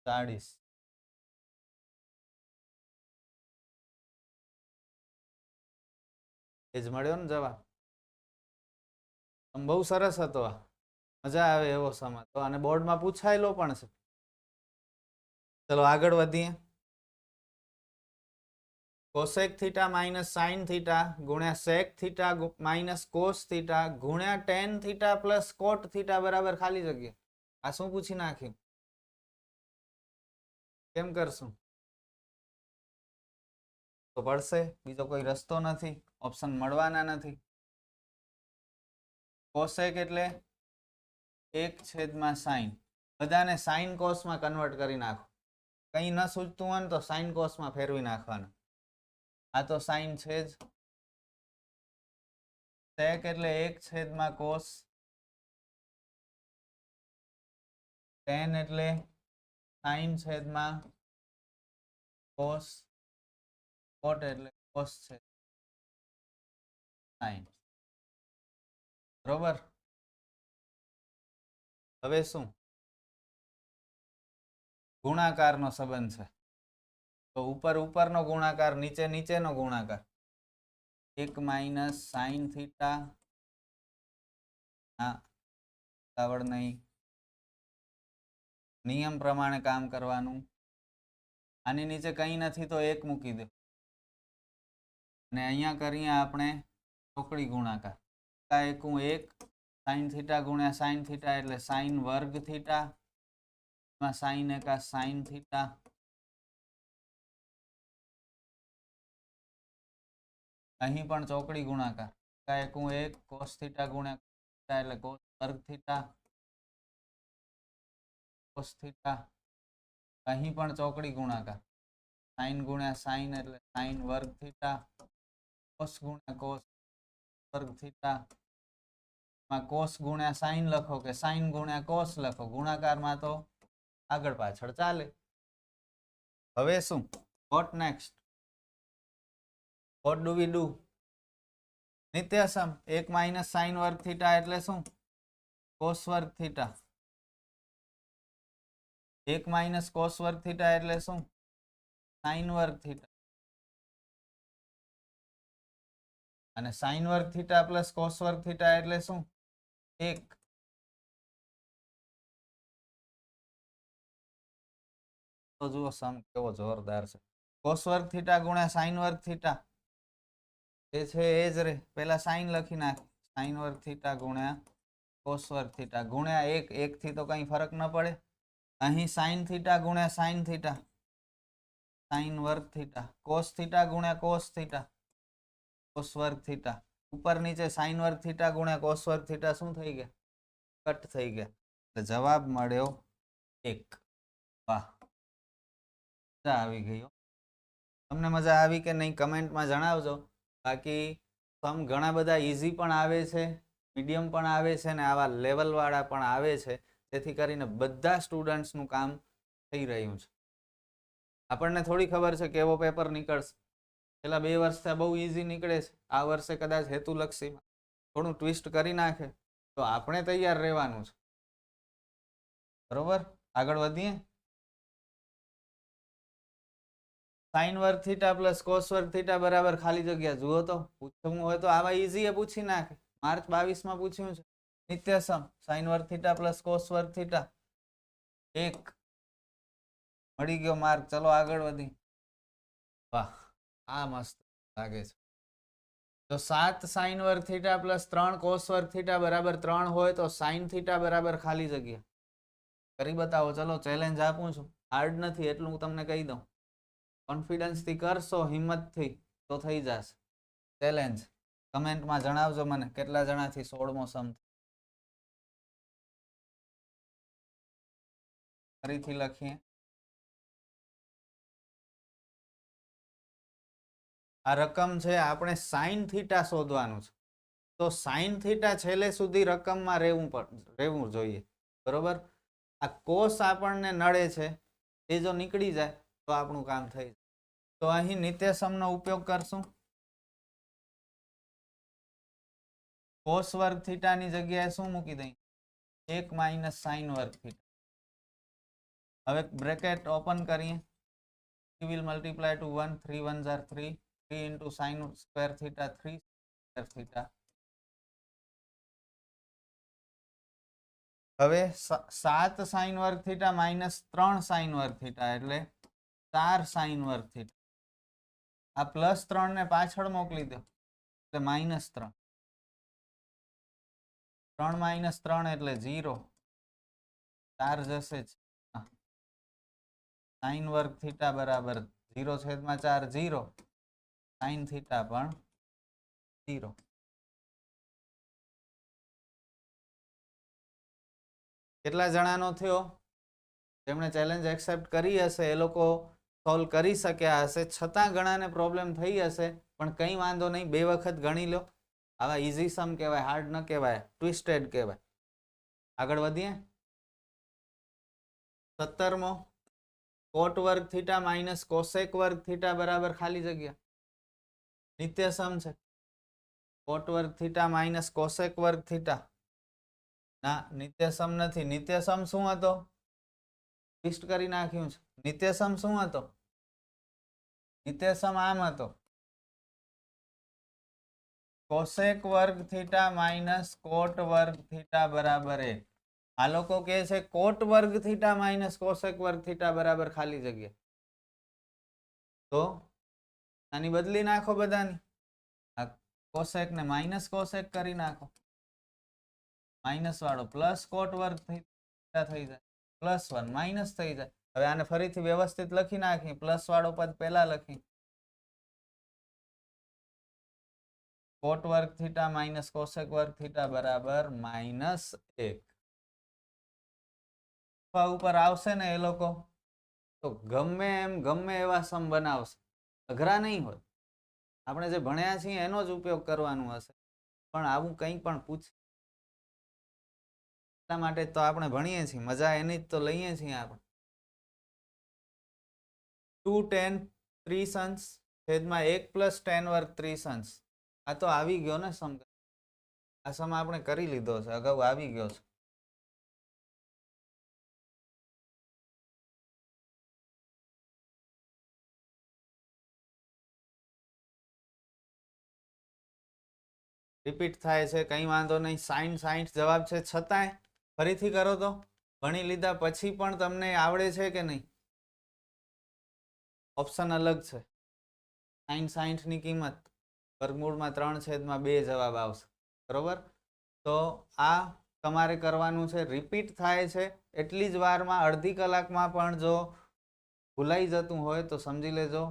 40 એ જ મળ્યો ને જવાબ બહુ સરસ હતો આ મજા આવે એવો સમ હતો અને બોર્ડમાં પૂછાયેલો પણ છે ચલો આગળ વધીએ cosec theta minus sine theta ગુણ્યા sec theta minus cos theta ગુણ્યા tan theta plus cot theta બરાબર ખાલી જગ્યા આ શું પૂછી નાખ્યું કેમ કરશું તો પડશે બીજો કોઈ રસ્તો નથી ઓપ્શન મળવાના નથી કોસેક એટલે 1/sin બધાને સાઇન કોસમાં કન્વર્ટ કરી નાખો કંઈ ન સૂચતું હોય ને તો સાઇન કોસમાં ફેરવી નાખવાના આ તો સાઇન છે જ સેક એટલે 1/cos tan એટલે sin છેદમાં cos cot એટલે cos છે sin બરોબર હવે શું ગુણાકારનો સંબંધ છે તો ઉપર ઉપરનો ગુણાકાર નીચે નીચેનો ગુણાકાર 1 - sin થીટા આવડ નહીં નિયમ પ્રમાણે કામ કરવાનું આની નીચે કંઈ નથી તો 1 મૂકી દો અને અહીંયા કરીએ આપણે ચોકડી ગુણાકાર એકું 1 sin થીટા ગુણ્યા sin થીટા એટલે sin વર્ગ થીટા માં sin એકા sin થીટા અહીં પણ ચોકડી ગુણાકાર એકું 1 cos થીટા ગુણ્યા થીટા એટલે cos વર્ગ થીટા cos થીટા અહીં પણ ચોકડી ગુણાકાર sin ગુણ્યા sin એટલે sin વર્ગ થીટા cos ગુણ્યા cos વર્ગ થીટા માં cos ગુણ્યા sin લખો કે sin ગુણ્યા cos લખો ગુણાકારમાં તો આગળ પાછળ ચાલે હવે શું what next what do we do નિત્યસમ 1 minus sin વર્ગ થીટા એટલે શું cos વર્ગ થીટા 1 માઇનસ cos વર્ગ થીટા એટલે શું sin વર્ગ થીટા અને sin વર્ગ થીટા પ્લસ cos વર્ગ થીટા એટલે શું 1 તો જુઓ સમ કેવો જોરદાર છે cos વર્ગ થીટા ગુણ્યા sin વર્ગ થીટા એ છે એ જ રે પહેલા sin લખી નાખ sin વર્ગ થીટા ગુણ્યા cos વર્ગ થીટા ગુણ્યા 1 1 થી તો કઈ ફરક ન પડે અહીં sin થીટા ગુણ્યા sin થીટા sin વર્ગ થીટા cos થીટા ગુણ્યા cos થીટા cos વર્ગ થીટા ઉપર નીચે sin વર્ગ થીટા ગુણ્યા cos વર્ગ થીટા શું થઈ ગયા કટ થઈ ગયા એટલે જવાબ મળ્યો 1 વાહ મજા આવી ગઈ તમને મજા આવી કે નહીં કમેન્ટમાં જણાવજો બાકી સમ ઘણા બધા ઈઝી પણ આવે છે મીડિયમ પણ આવે છે અને આવા લેવલ વાળા પણ આવે છે જેથી કરીને બધા સ્ટુડન્ટ્સનું કામ થઈ રહ્યું છે આપણને થોડી ખબર છે કેવો પેપર નીકળશે છેલ્લા 2 વર્ષથી બહુ ઈઝી નીકળે છે આ વર્ષે કદાચ હેતુલક્ષીમાં થોડું ટ્વિસ્ટ કરી નાખે તો આપણે તૈયાર રહેવાનું છે બરોબર આગળ વધીએ sin વર્ગ થીટા પ્લસ cos વર્ગ થીટા બરાબર ખાલી જગ્યા જુઓ તો પૂછવું હોય તો આવા ઈઝી એ પૂછી નાખે માર્ચ 22 માં પૂછ્યું છે નિત્યસમ sin વર્ગ થીટા પ્લસ cos વર્ગ થીટા 1 મળી ગયો માર્ક ચલો આગળ વધી વાહ આ મસ્ત લાગે છે તો 7 sin વર્ગ થીટા પ્લસ 3 cos વર્ગ થીટા બરાબર 3 હોય તો sin થીટા બરાબર ખાલી જગ્યા કરી બતાવો ચલો ચેલેન્જ આપું છું હાર્ડ નથી એટલું હું તમને કહી દઉં કોન્ફિડન્સ થી કરશો હિંમત થી તો થઈ જશે ચેલેન્જ કમેન્ટમાં જણાવજો મને કેટલા જણાથી 16મો સમ ફરીથી લખીએ આ રકમ છે આપણે sin થીટા શોધવાનું છે તો sin થીટા છેલ્લે સુધી રકમમાં રહેવું જોઈએ બરોબર આ cos આપણને નડે છે એ જો નીકળી જાય તો આપણું કામ થઈ જાય તો અહીં નિત્યસમનો ઉપયોગ કરશું cos વર્ગ થીટાની જગ્યાએ શું મૂકી દઈએ 1 માઇનસ sin વર્ગ થીટા હવે બ્રેકેટ ઓપન કરીએ 3 will multiply to 1 3 1s are 3 3 into sin square theta 3 square theta હવે 7 sin વર્ગ થીટા માઇનસ 3 sin વર્ગ થીટા એટલે 4 sin વર્ગ થીટા આ પ્લસ 3 ને પાછળ મોકલી દો એટલે માઇનસ 3 3 માઇનસ 3 એટલે 0 4 જશે sin વર્ગ થીટા બરાબર 0 છેદમાં 4 0 sin થીટા પણ 0 કેટલા જણાનો થયો જેમણે ચેલેન્જ એક્સેપ્ટ કરી હશે એ લોકો સોલ્વ કરી શક્યા હશે છતાં ઘણાને પ્રોબ્લેમ થઈ હશે પણ કંઈ વાંધો નહીં 2 વખત ગણી લો આવા ઈઝી સમ કહેવાય હાર્ડ ન કહેવાય ટ્વિસ્ટેડ કહેવાય આગળ વધીએ 17મો cot વર્ગ થીટા માઇનસ કોસેક વર્ગ થીટા બરાબર ખાલી જગ્યા નિત્યસમ છે cot વર્ગ થીટા માઇનસ કોસેક વર્ગ થીટા ના નિત્યસમ નથી નિત્યસમ શું હતો ટ્વિસ્ટ કરી નાખ્યું છે નિત્યસમ શું હતો નિત્યસમ આમ હતો કોસેક વર્ગ થીટા માઇનસ કોટ વર્ગ થીટા બરાબર 1 આ લોકો કહે છે કોટ વર્ગ થીટા માઇનસ કોસેક વર્ગ થીટા બરાબર ખાલી જગ્યા તો આની બદલી નાખો બધાની આ કોસેક ને માઇનસ કોસેક કરી નાખો માઇનસ વાળો પ્લસ કોટ વર્ગ થીટા થઈ જાય +1 માઇનસ થઈ જાય હવે આને ફરીથી વ્યવસ્થિત લખી નાખી પ્લસ વાળો પદ પહેલા લખી કોટ વર્ગ થીટા માઇનસ કોસેક વર્ગ થીટા બરાબર -1 ઉપર આવશે ને એ લોકો તો ગમે એવા સમ બનાવશે, અઘરા નહીં હોય. આપણે જે ભણ્યા છીએ એનો જ ઉપયોગ કરવાનો હશે, પણ આવું કંઈ પણ પૂછ એટલા માટે તો આપણે ભણીએ છીએ, મજા એની જ તો લઈએ છીએ આપણે. 2 tan 30 અંશ છેદમાં 1 + tan વર્ગ 30 અંશ. આ તો આવી ગયો ને સમ, આ સમ આપણે કરી લીધો છે, અગાઉ આવી ગયો છે. રિપીટ થાય છે, કંઈ વાંધો નહીં. 60 જવાબ છે, છતાંય ફરીથી કરો તો ભણી લીધા પછી પણ તમને આવડે છે કે નહીં? ઓપ્શન અલગ છે. 60 ની કિંમત વર્ગમૂળમાં 3/2 જવાબ આવશે. બરોબર, તો આ તમારે કરવાનું છે. રિપીટ થાય છે એટલી જ વારમાં, અડધી કલાકમાં પણ જો ભૂલાઈ જતું હોય તો સમજી લેજો,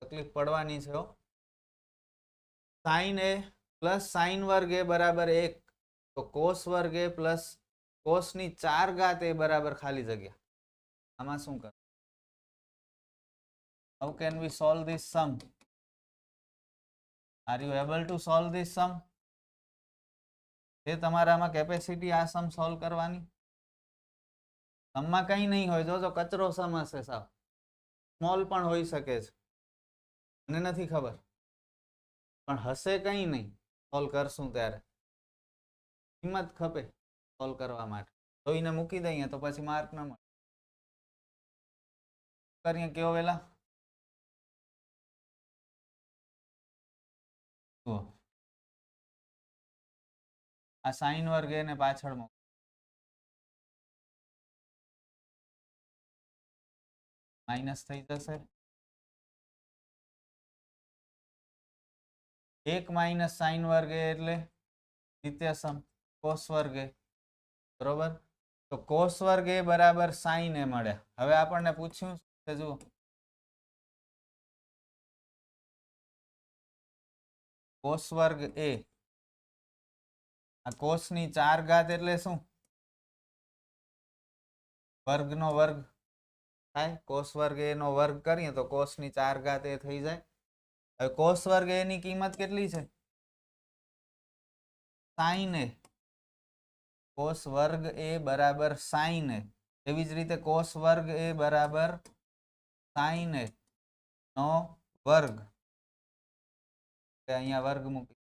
તકલીફ પડવાની છે. sin a પ્લસ sin વર્ગ a બરાબર 1, તો cos વર્ગ a પ્લસ cos ની 4 ઘાત a બરાબર ખાલી જગ્યા. આમાં શું કર? How can we solve this sum? Are you able to solve this sum? એ તમારામાં કેપેસિટી આ સમ સોલ્વ કરવાની? સમમાં કંઈ નહીં હોય, જોજો કચરો સમ હશે, સાવ સ્મોલ પણ હોઈ શકે છે, મને નથી ખબર, પણ હશે કંઈ નહીં. સોલ્વ કરશું ત્યારે કિંમત ખપે સોલ્વ કરવા માટે, જોઈને મૂકી દઈએ તો પછી માર્ક ન મળે. કરીએ કેવો વેલા જુઓ, આ sin વર્ગ એને પાછળ મૂકો, માઇનસ થઈ જશે. 1 - sin વર્ગ એટલે દ્વિતીય સમ cos વર્ગ, બરોબર. તો cos વર્ગ એ બરાબર sin એ મળ્યા. હવે આપણને પૂછ્યું છે, જુઓ cos વર્ગ એ, આ cos ની 4 ઘાત એટલે શું? વર્ગનો વર્ગ થાય. cos વર્ગ એ નો વર્ગ કરીએ તો cos ની 4 ઘાત એ થઈ જાય. હવે cos વર્ગ એ ની કિંમત કેટલી છે? sin a. cos વર્ગ એ બરાબર sin a. એવી જ રીતે cos વર્ગ એ બરાબર sin a નો વર્ગ, અહીંયા વર્ગ મૂકી,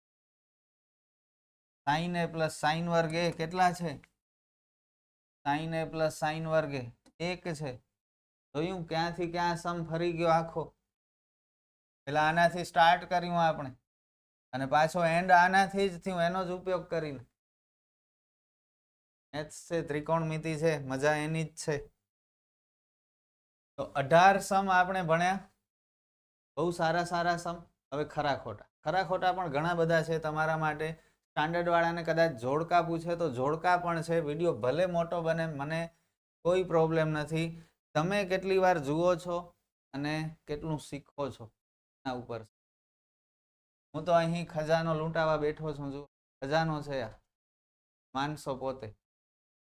sin a પ્લસ sin વર્ગ એ કેટલા છે? sin a પ્લસ sin વર્ગ એ 1 છે. જોયું ક્યાંથી ક્યાં સમ ફરી ગયો આખો. પેલા આનાથી સ્ટાર્ટ કર્યું આપણે અને પાછો એન્ડ આનાથી જ થયું, એનો જ ઉપયોગ કરીને. મેથ્સ છે, ત્રિકોણમિતિ છે, મજા એની જ છે. તો 18 સમ આપણે ભણ્યા, બહુ સારા સમ. હવે ખરા ખોટા પણ ઘણા બધા છે તમારા માટે. સ્ટાન્ડર્ડ વાળાને કદાચ જોડકા પૂછે તો જોડકા પણ છે. વિડીયો ભલે મોટો બને, મને કોઈ પ્રોબ્લેમ નથી. તમે કેટલી વાર જુઓ છો અને કેટલું શીખો છો એના ઉપર. હું તો અહીં ખજાનો લૂંટાવા બેઠો છું. જો ખજાનો છે, આ માનસો પોતે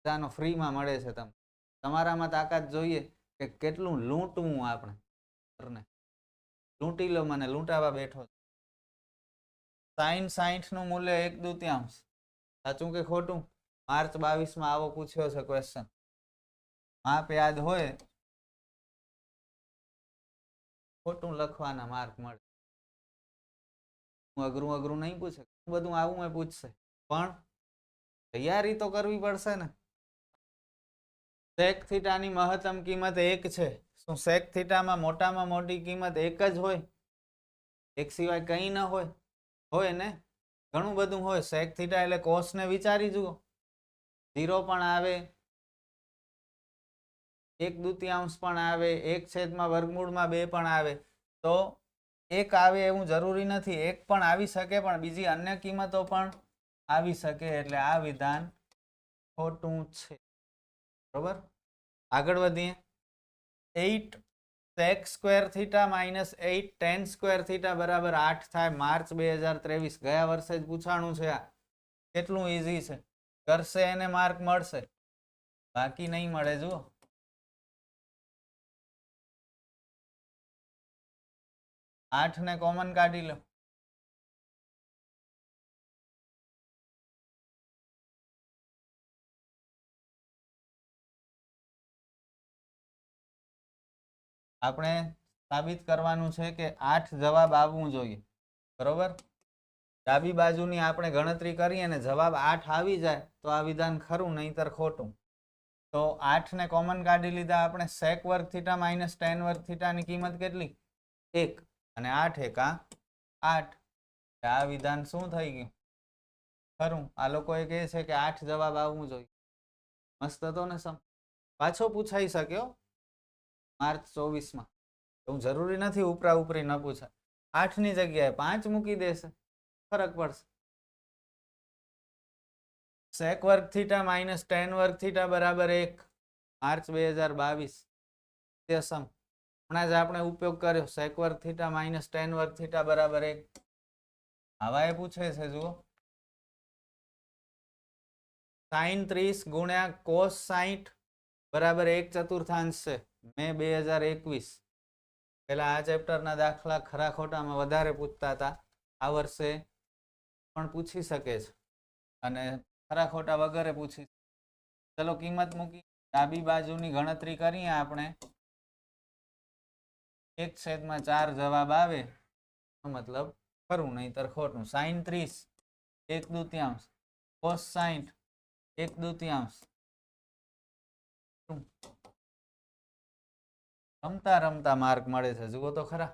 ખજાનો ફ્રીમાં મળે છે. તમારામાં તાકાત જોઈએ કે કેટલું લૂંટવું આપણે. લૂંટી લો, મને લૂંટાવા બેઠો. sin 60 નું મૂલ્ય 1/2. સાચું કે ખોટું? માર્ચ 22 માં આવો પૂછ્યો છે ક્વેશ્ચન. માપ યાદ હોય, ખોટું લખવાના માર્ક મળે. અઘરું નહીં પૂછે, બધું આવું એ પૂછશે, પણ તૈયારી તો કરવી પડશે ને. sec થીટા ની મહત્તમ કિંમત 1 છે. શું sec થીટામાં મોટામાં મોટી કિંમત 1 જ હોય? 1 સિવાય કંઈ ન હોય? હોય ને, ઘણું બધું હોય. sec થીટા એટલે cos ને વિચારી જુઓ, 0 પણ આવે, 1/2 પણ આવે, 1/2 પણ આવે. તો 1 આવે એવું જરૂરી નથી, 1 પણ આવી શકે, પણ બીજી અન્ય કિંમતો પણ આવી શકે. એટલે આ વિધાન ખોટું છે. બરોબર, આગળ વધીએ. 8 sec square theta minus 8 tan square theta બરાબર 8 થાય. માર્ચ 2023 ગયા વર્ષે જ પૂછાણું છે આ. કેટલું ઈઝી છે. કરશે એને માર્ક મળશે, બાકી નહીં મળે. જુઓ, 8 ને કોમન કાઢી લો. આપણે સાબિત કરવાનું છે કે 8 જવાબ આવવું જોઈએ. બરોબર, ડાબી બાજુની આપણે ગણતરી કરીએ અને જવાબ 8 આવી જાય તો આ વિધાન ખરું, નહીતર ખોટું. તો 8 ને કોમન કાઢી લીધા આપણે. sec વર્ગ થીટા માઇનસ tan વર્ગ થીટાની કિંમત કેટલી? 1 અને 8 એકા 8. આ વિધાન શું થઈ ગયું? ખરું. આ લોકોએ કહે છે કે 8 જવાબ આવવું જોઈએ. મસ્ત હતો ને સમ. પાછો પૂછાઈ શક્યો માર્ચ 24 માં. એવું જરૂરી નથી ઉપરા ઉપરી ન પૂછાય. 8 ની જગ્યાએ 5 મૂકી દેશે, ફરક પડશે. sec વર્ગ થીટા માઇનસ tan વર્ગ થીટા બરાબર 1 માર્ચ 2022. તે સમ હમણાં જ આપણે ઉપયોગ કર્યો. sec વર્ગ થીટા માઇનસ tan વર્ગ થીટા બરાબર 1. આવા એ પૂછે છે. જુઓ, sin 30 ગુણ્યા cos 60 બરાબર 1/4 છે. મે 2021. પેલા આ ચેપ્ટરના દાખલા ખરા ખોટામાં વધારે પૂછતા હતા. આ વર્ષે પણ પૂછી શકે છે અને ખરા ખોટા વગરે પૂછી. ચલો કિંમત મૂકી. ડાબી બાજુની ગણતરી કરીએ આપણે. 1/4 જવાબ આવે મતલબ ખરું, નહીતર ખોટું. sin 30 1/2, cos 60 1/2. રમતા રમતા માર્ક મળે છે. જુઓ તો ખરા.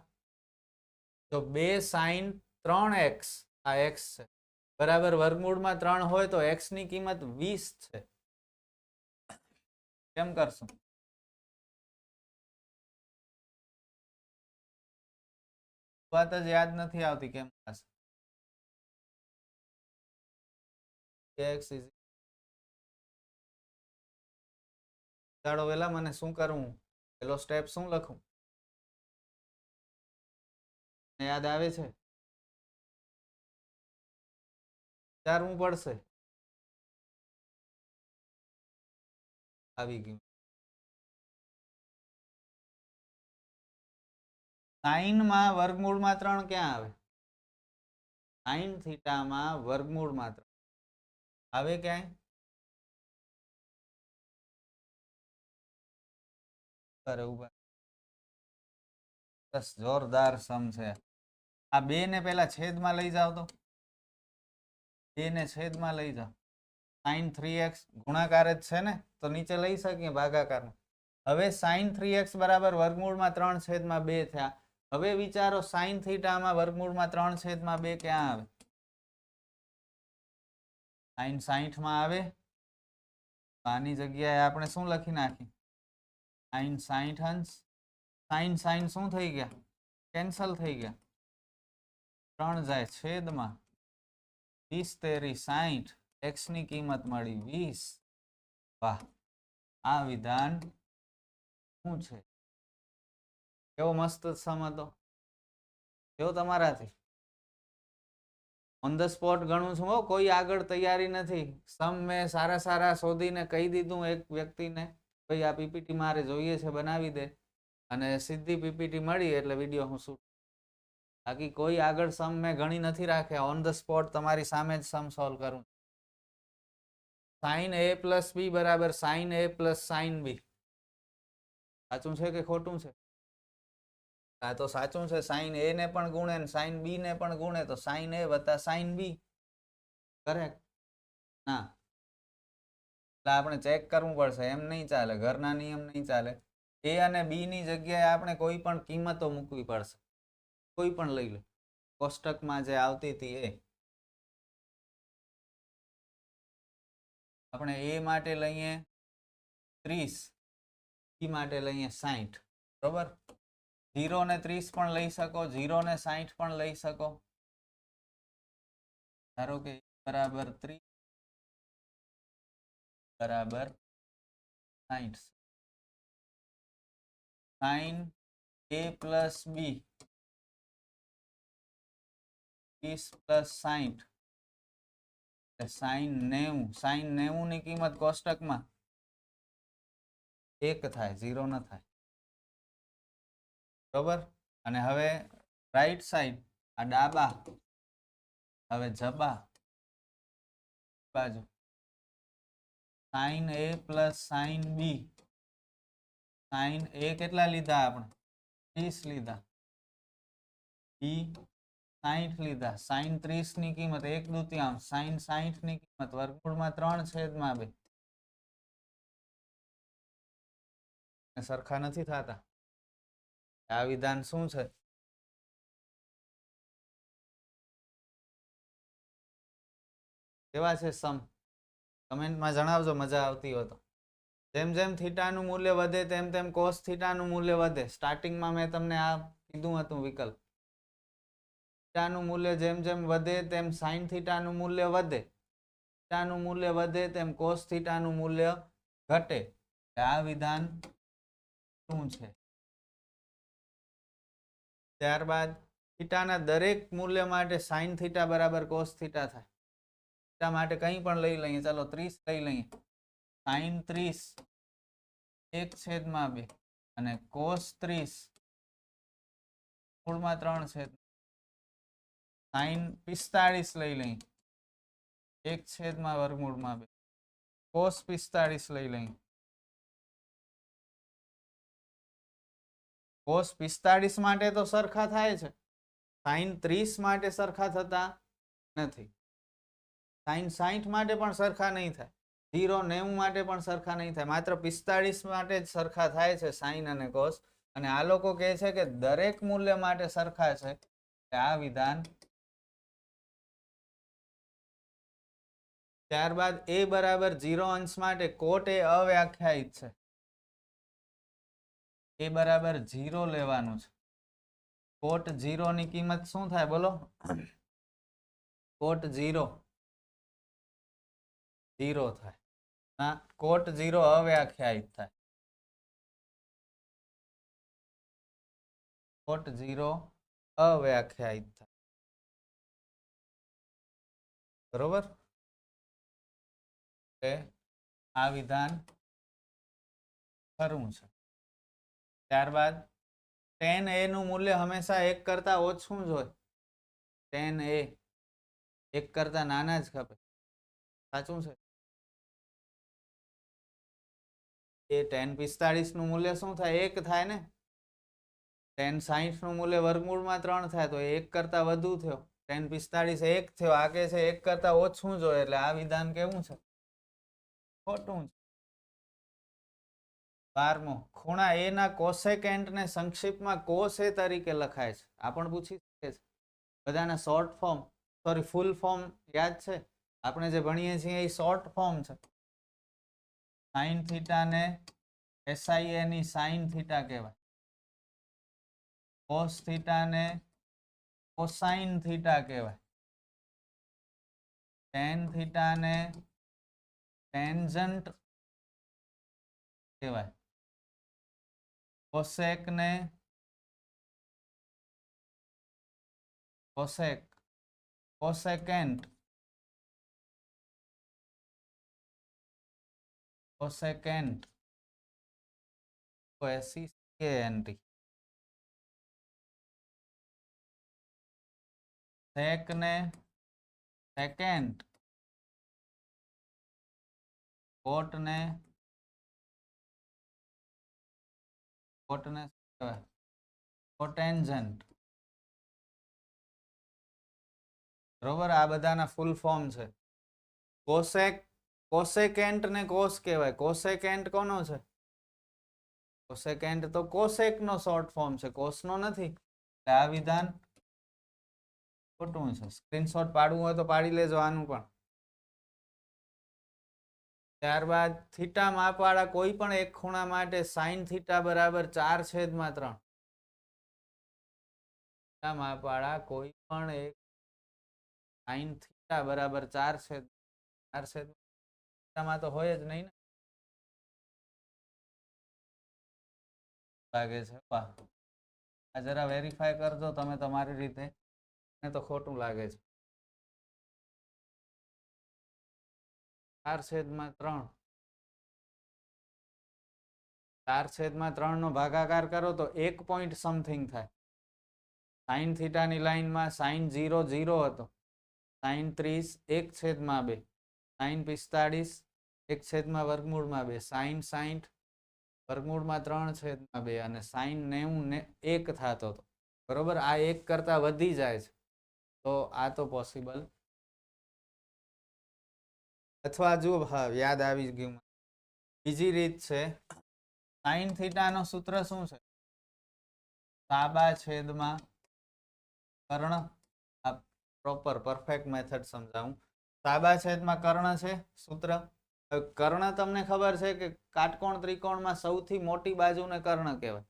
તો 2 sin 3x, આ x છે, બરાબર વર્ગમૂળમાં 3 હોય તો x ની કિંમત 20 છે. કેમ કરશું? વાત જ યાદ નથી આવતી. કેમ થશે? x ચાલો વેલા મને શું કરવું? પેલો સ્ટેપ શું લખું? યાદ આવે છે? વિચારવું પડશે. આવી ગયું. sin માં વર્ગમૂળમાં 3 ક્યાં આવે? sin થીટામાં વર્ગમૂળમાં 3 આવે ક્યાંય? બસ જોરદાર સમ છે. આ 2 ને પેલા છેદમાં લઈ જાવ તો 2 ને છેદમાં લઈ જાવ. sin 3x ગુણાકાર જ છે ને, તો નીચે લઈ શકીએ ભાગાકારમાં. હવે sin 3x બરાબર વર્ગમૂળમાં 3/2 થયા. હવે વિચારો sin થીટામાં વર્ગમૂળમાં 3/2 ક્યાં આવે? sin 60 માં આવે. આની જગ્યાએ આપણે શું લખી નાખી? sin 60 અંશ. sin શું થઈ ગયા? કેન્સલ થઈ ગયા. 3 જાય છેદમાં 20 તેરી 60. x ની કિંમત મળી 20. વાહ, આ વિધાન શું છે? કેવો મસ્ત સમ હતો. કેવો તમારાથી? ઓન ધ સ્પોટ ગણું છું હો, કોઈ આગળ તૈયારી નથી. સમ મેં સારા સારા શોધીને કહી દીધું એક વ્યક્તિને, ભાઈ આ પીપીટી મારે જોઈએ છે, બનાવી દે. અને સીધી પીપીટી મળી એટલે વિડીયો હું શૂટ. બાકી કોઈ આગળ સમ મેં ગણી નથી રાખ્યા. ઓન ધ સ્પોટ તમારી સામે જ સમ સોલ્વ કરું. sin a plus b બરાબર sin a plus sin b. સાચું છે કે ખોટું છે? આ તો સાચું છે. sin a ને પણ ગુણે ને sin b ને પણ ગુણે તો sin a વત્તા sin b. કરેક્ટ ના? એટલે આપણે ચેક કરવું પડશે. એમ નહીં ચાલે, ઘરના નિયમ નહીં ચાલે. a અને b ની જગ્યાએ આપણે કોઈ પણ કિંમતો મૂકવી પડશે. કોઈ પણ લઈ લો, કોષ્ટકમાં જે આવતી હતી એ. આપણે a માટે લઈએ 30, b માટે લઈએ 60. બરોબર. 0 ને 30 પણ લઈ શકો, 0 ને 60 પણ લઈ શકો. ધારો કે બરાબર 30 બરાબર 60. sin a plus B 30 plus 60 sin 90 sin 90 ની કિંમત કોષ્ટકમાં 1 થાય 0 ન થાય બરોબર અને હવે રાઈટ સાઈડ આ ડાબા હવે જબા બાજુ sin a plus sin b sin a કેટલા લીધા આપણે 30 લીધા b 60 લીધા sin 30 ની કિંમત 1/2 sin 60 ની કિંમત વર્ગમૂળમાં 3/2 સરખા નથી થતા આ વિધાન શું છે કેવા છે સમ કમેન્ટમાં જણાવજો મજા આવતી હોય તો જેમ જેમ થીટાનું મૂલ્ય વધે તેમ તેમ કોસ થીટાનું મૂલ્ય વધે સ્ટાર્ટિંગમાં મેં તમને આ કીધું હતું વિકલ્પ થીટાનું મૂલ્ય જેમ જેમ વધે તેમ સાઇન થીટાનું મૂલ્ય વધે થીટાનું મૂલ્ય વધે તેમ કોસ થીટાનું મૂલ્ય ઘટે આ વિધાન શું છે ત્યારબાદ થીટાના દરેક મૂલ્ય માટે સાઇન થીટા બરાબર કોસ થીટા થાય થીટા માટે કંઈ પણ લઈ લઈએ ચાલો 30 લઈ લઈએ સાઇન 30 1/2 અને કોસ 30 મૂળમાં 3/2 સાઇન 45 લઈ લઈએ 1/2 કોસ 45 લઈ લઈએ કોસ 45 માટે તો સરખા થાય છે સાઇન 30 માટે સરખા થતા નથી સાઇન 60 માટે પણ સરખા નહીં થાય 0 90 માટે પણ સરખા નહીં થાય માત્ર 45 માટે જ સરખા થાય છે સાઇન અને કોસ અને આ લોકો કહે છે કે દરેક મૂલ્ય માટે સરખા છે આ વિધાન ત્યારબાદ a બરાબર 0 અંશ માટે કોટ એ અવ્યાખ્યાયિત છે a બરાબર 0 લેવાનું છે કોટ 0 ની કિંમત શું થાય બોલો કોટ 0 થાય ના કોટ 0 અવ્યાખ્યાયિત થાય કોટ 0 અવ્યાખ્યાયિત થાય બરોબર આ વિધાન ખરું છે ત્યારબાદ tan a નું મૂલ્ય હંમેશા 1 કરતા ઓછું જ હોય tan a 1 કરતા નાના જ ખપે સાચું છે એ tan 45 નું મૂલ્ય શું થાય 1 થાય ને tan 60 નું મૂલ્ય વર્ગમૂળમાં 3 થાય તો 1 કરતા વધુ થયો tan 45 1 થયો આ કે છે 1 કરતા ઓછું જ હોય એટલે આ વિધાન કેવું છે ખોટું છે 12મો ખૂણા a ના કોસેકેન્ટ ને સંક્ષિપ્તમાં cos a તરીકે લખાય છે આ પણ પૂછી શકે છે બધાના short form sorry full form યાદ છે આપણે જે ભણીએ છીએ એ શોર્ટ ફોર્મ છે sin થીટા ને SIA ની sin થીટા કહેવાય cos થીટા ને cosine થીટા કહેવાય tan થીટા ને ટેન્જન્ટ કહેવાય કોસેક ને કોસેકેન્ટ SECANT સેક ને સેકેન્ટ કોટ ને કોટેન્જન્ટ બરોબર આ બધાના ફૂલ ફોર્મ છે કોસેકેન્ટ ને કોસ કહેવાય કોસેકેન્ટ કોનો છે કોસેકેન્ટ તો કોસેક નો શોર્ટ ફોર્મ છે કોસ નો નથી એટલે આ વિધાન ખોટું છે સ્ક્રીનશોટ પાડવું હોય તો પાડી લેજો આનું પણ ત્યારબાદ થીટા માપવાળા કોઈ પણ એક ખૂણા માટે સાઇન થીટા બરાબર 4/3 થીટા માપવાળા કોઈ પણ એક સાઇન થીટા બરાબર 4/3 માં તો હોય જ નહીં ને લાગે છે આ જરા વેરીફાઈ કરજો તમે તમારી રીતે, મને તો ખોટું લાગે છે. 4/3 4/3 નો ભાગાકાર કરો તો 1 પોઈન્ટ સમથિંગ થાય. સાઈન થીટાની લાઈનમાં સાઈન 0 0 હતો, સાઈન 30 1/2, સાઈન 45 1/2, સાઈન 60 √3/2 અને સાઈન 90 1 થતો હતો. બરોબર, આ 1 કરતા વધી જાય છે તો આ તો પોસિબલ. અથવા જુઓ, હા યાદ આવી ગયું, બીજી રીત છે. સાઈન થીટા નો સૂત્ર શું છે? સાબા છેદમાં કર્ણ. આ પ્રોપર પરફેક્ટ મેથડ સમજાવું. સાબા છેદમાં કર્ણ છે સૂત્ર. કર્ણ તમને ખબર છે કે કાટકોણ ત્રિકોણમાં સૌથી મોટી બાજુને કર્ણ કહેવાય.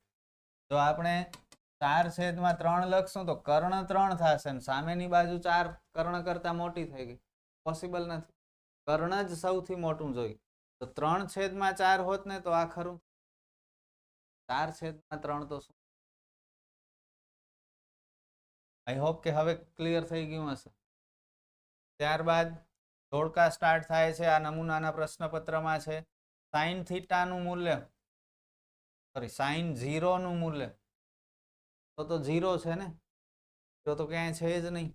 જો આપણે 4/3 લખશું તો કર્ણ 3 થશે ને સામેની બાજુ 4 કર્ણ કરતા મોટી થઈ ગઈ. પોસિબલ નથી. કર્ણ જ સૌથી મોટું જોઈએ. તો 3/4 હોત ને તો આ ખરું. 4/3 તો શું? આઈ હોપ કે હવે ક્લિયર થઈ ગયું હશે. ત્યારબાદ ધોળકા સ્ટાર્ટ થાય છે. આ નમૂનાના પ્રશ્નપત્રમાં છે. સાઈન થીટાનું મૂલ્ય, સોરી સાઈન 0 નું મૂલ્ય તો 0 છે ને, તો ક્યાંય છે જ નહીં.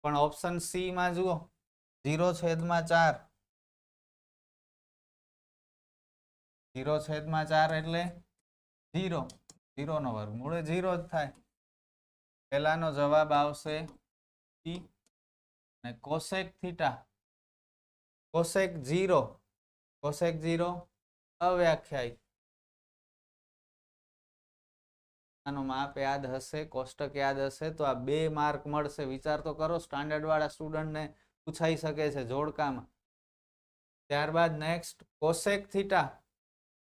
પણ ઓપ્શન સી માં જુઓ 0/4, 0/4 એટલે 0, 0 નો વર્ગમૂળ 0 જ થાય. પહેલાનો જવાબ આવશે સી. અને કોસેક થીટા, કોસેક 0, કોસેક 0 અવ્યાખ્યાયિત. આનો માપ યાદ હશે, કોષ્ટક યાદ હશે તો આ 2 માર્ક મળશે. વિચાર તો કરો, સ્ટાન્ડર્ડ વાળા સ્ટુડન્ટને પૂછાઈ શકે છે જોડકામાં. ત્યારબાદ નેક્સ્ટ કોસેક થીટા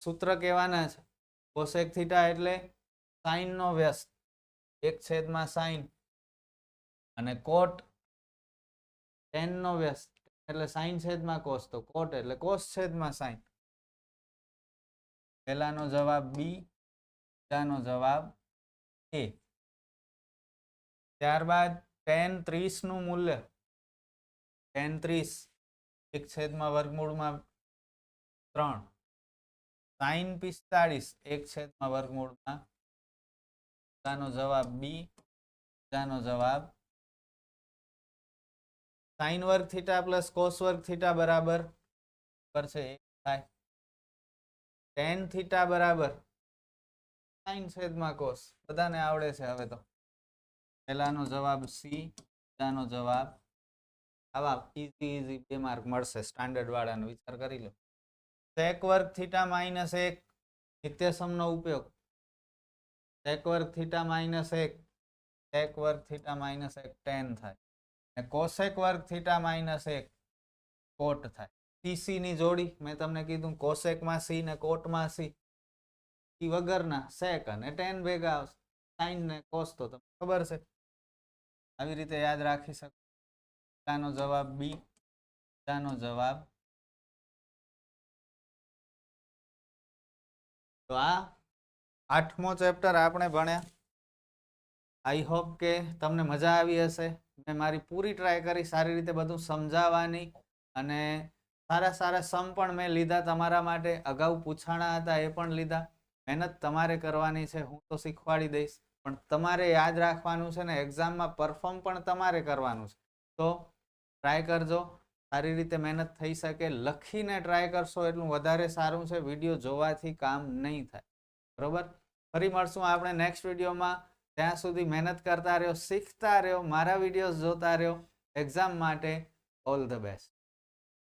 સૂત્ર કહેવાના છે. કોસેક થીટા એટલે સાઈન નો વ્યસ્ત, 1/sin, અને કોટ tan નો વ્યસ્ત એટલે sin/cos, તો કોટ એટલે cos/sin. પહેલાનો જવાબ બી, બીજાનો જવાબ એ. ત્યારબાદ tan 30 નું મૂલ્ય, tan 30 1/3, sin 45 1/3. નો જવાબ બી, નો જવાબ sin વર્ગ થીટા પ્લસ cos વર્ગ થીટા બરાબર છે 1 થાય. tan થીટા બરાબર sin/cos, બધાને આવડે છે હવે તો. પહેલાનો જવાબ સી, બીજાનો જવાબ આવા ઈઝી 2 માર્ક મળશે સ્ટાન્ડર્ડ વાળાનો. વિચાર કરી લો. sec વર્ગ થીટા -1 નિત્યસમનો ઉપયોગ. sec વર્ગ થીટા -1, sec વર્ગ થીટા -1 tan થાય. અને cosec વર્ગ થીટા -1 કોટ થાય. CC ની જોડી મેં તમને કીધું, cosec માં C ને કોટ માં C. C વગરના sec અને tan ભેગા આવશે. sin ને cos તો તમને ખબર છે. આવી રીતે યાદ રાખી શકો. આનો જવાબ બી, આનો જવાબ. તો આ 8મો ચેપ્ટર આપણે ભણ્યા. આઈ હોપ કે તમને મજા આવી હશે. મેં મારી પૂરી ટ્રાય કરી સારી રીતે બધું સમજાવવાની, અને સારા સારા સમ પણ મેં લીધા તમારા માટે. અગાઉ પૂછાણા હતા એ પણ લીધા. મહેનત તમારે કરવાની છે, હું તો શીખવાડી દઈશ, પણ તમારે યાદ રાખવાનું છે ને એક્ઝામમાં પરફોર્મ પણ તમારે કરવાનું છે. તો ટ્રાય કરજો, સારી રીતે મહેનત થઈ શકે. લખીને ટ્રાય કરશો એટલું વધારે સારું છે. વિડીયો જોવાથી કામ નહીં થાય. બરોબર, ફરી મળશું આપણે નેક્સ્ટ વિડીયોમાં. ત્યાં સુધી મહેનત કરતા રહ્યો, શીખતા રહ્યો, મારા વિડીયોઝ જોતા રહ્યો. એક્ઝામ માટે ઓલ ધ બેસ્ટ.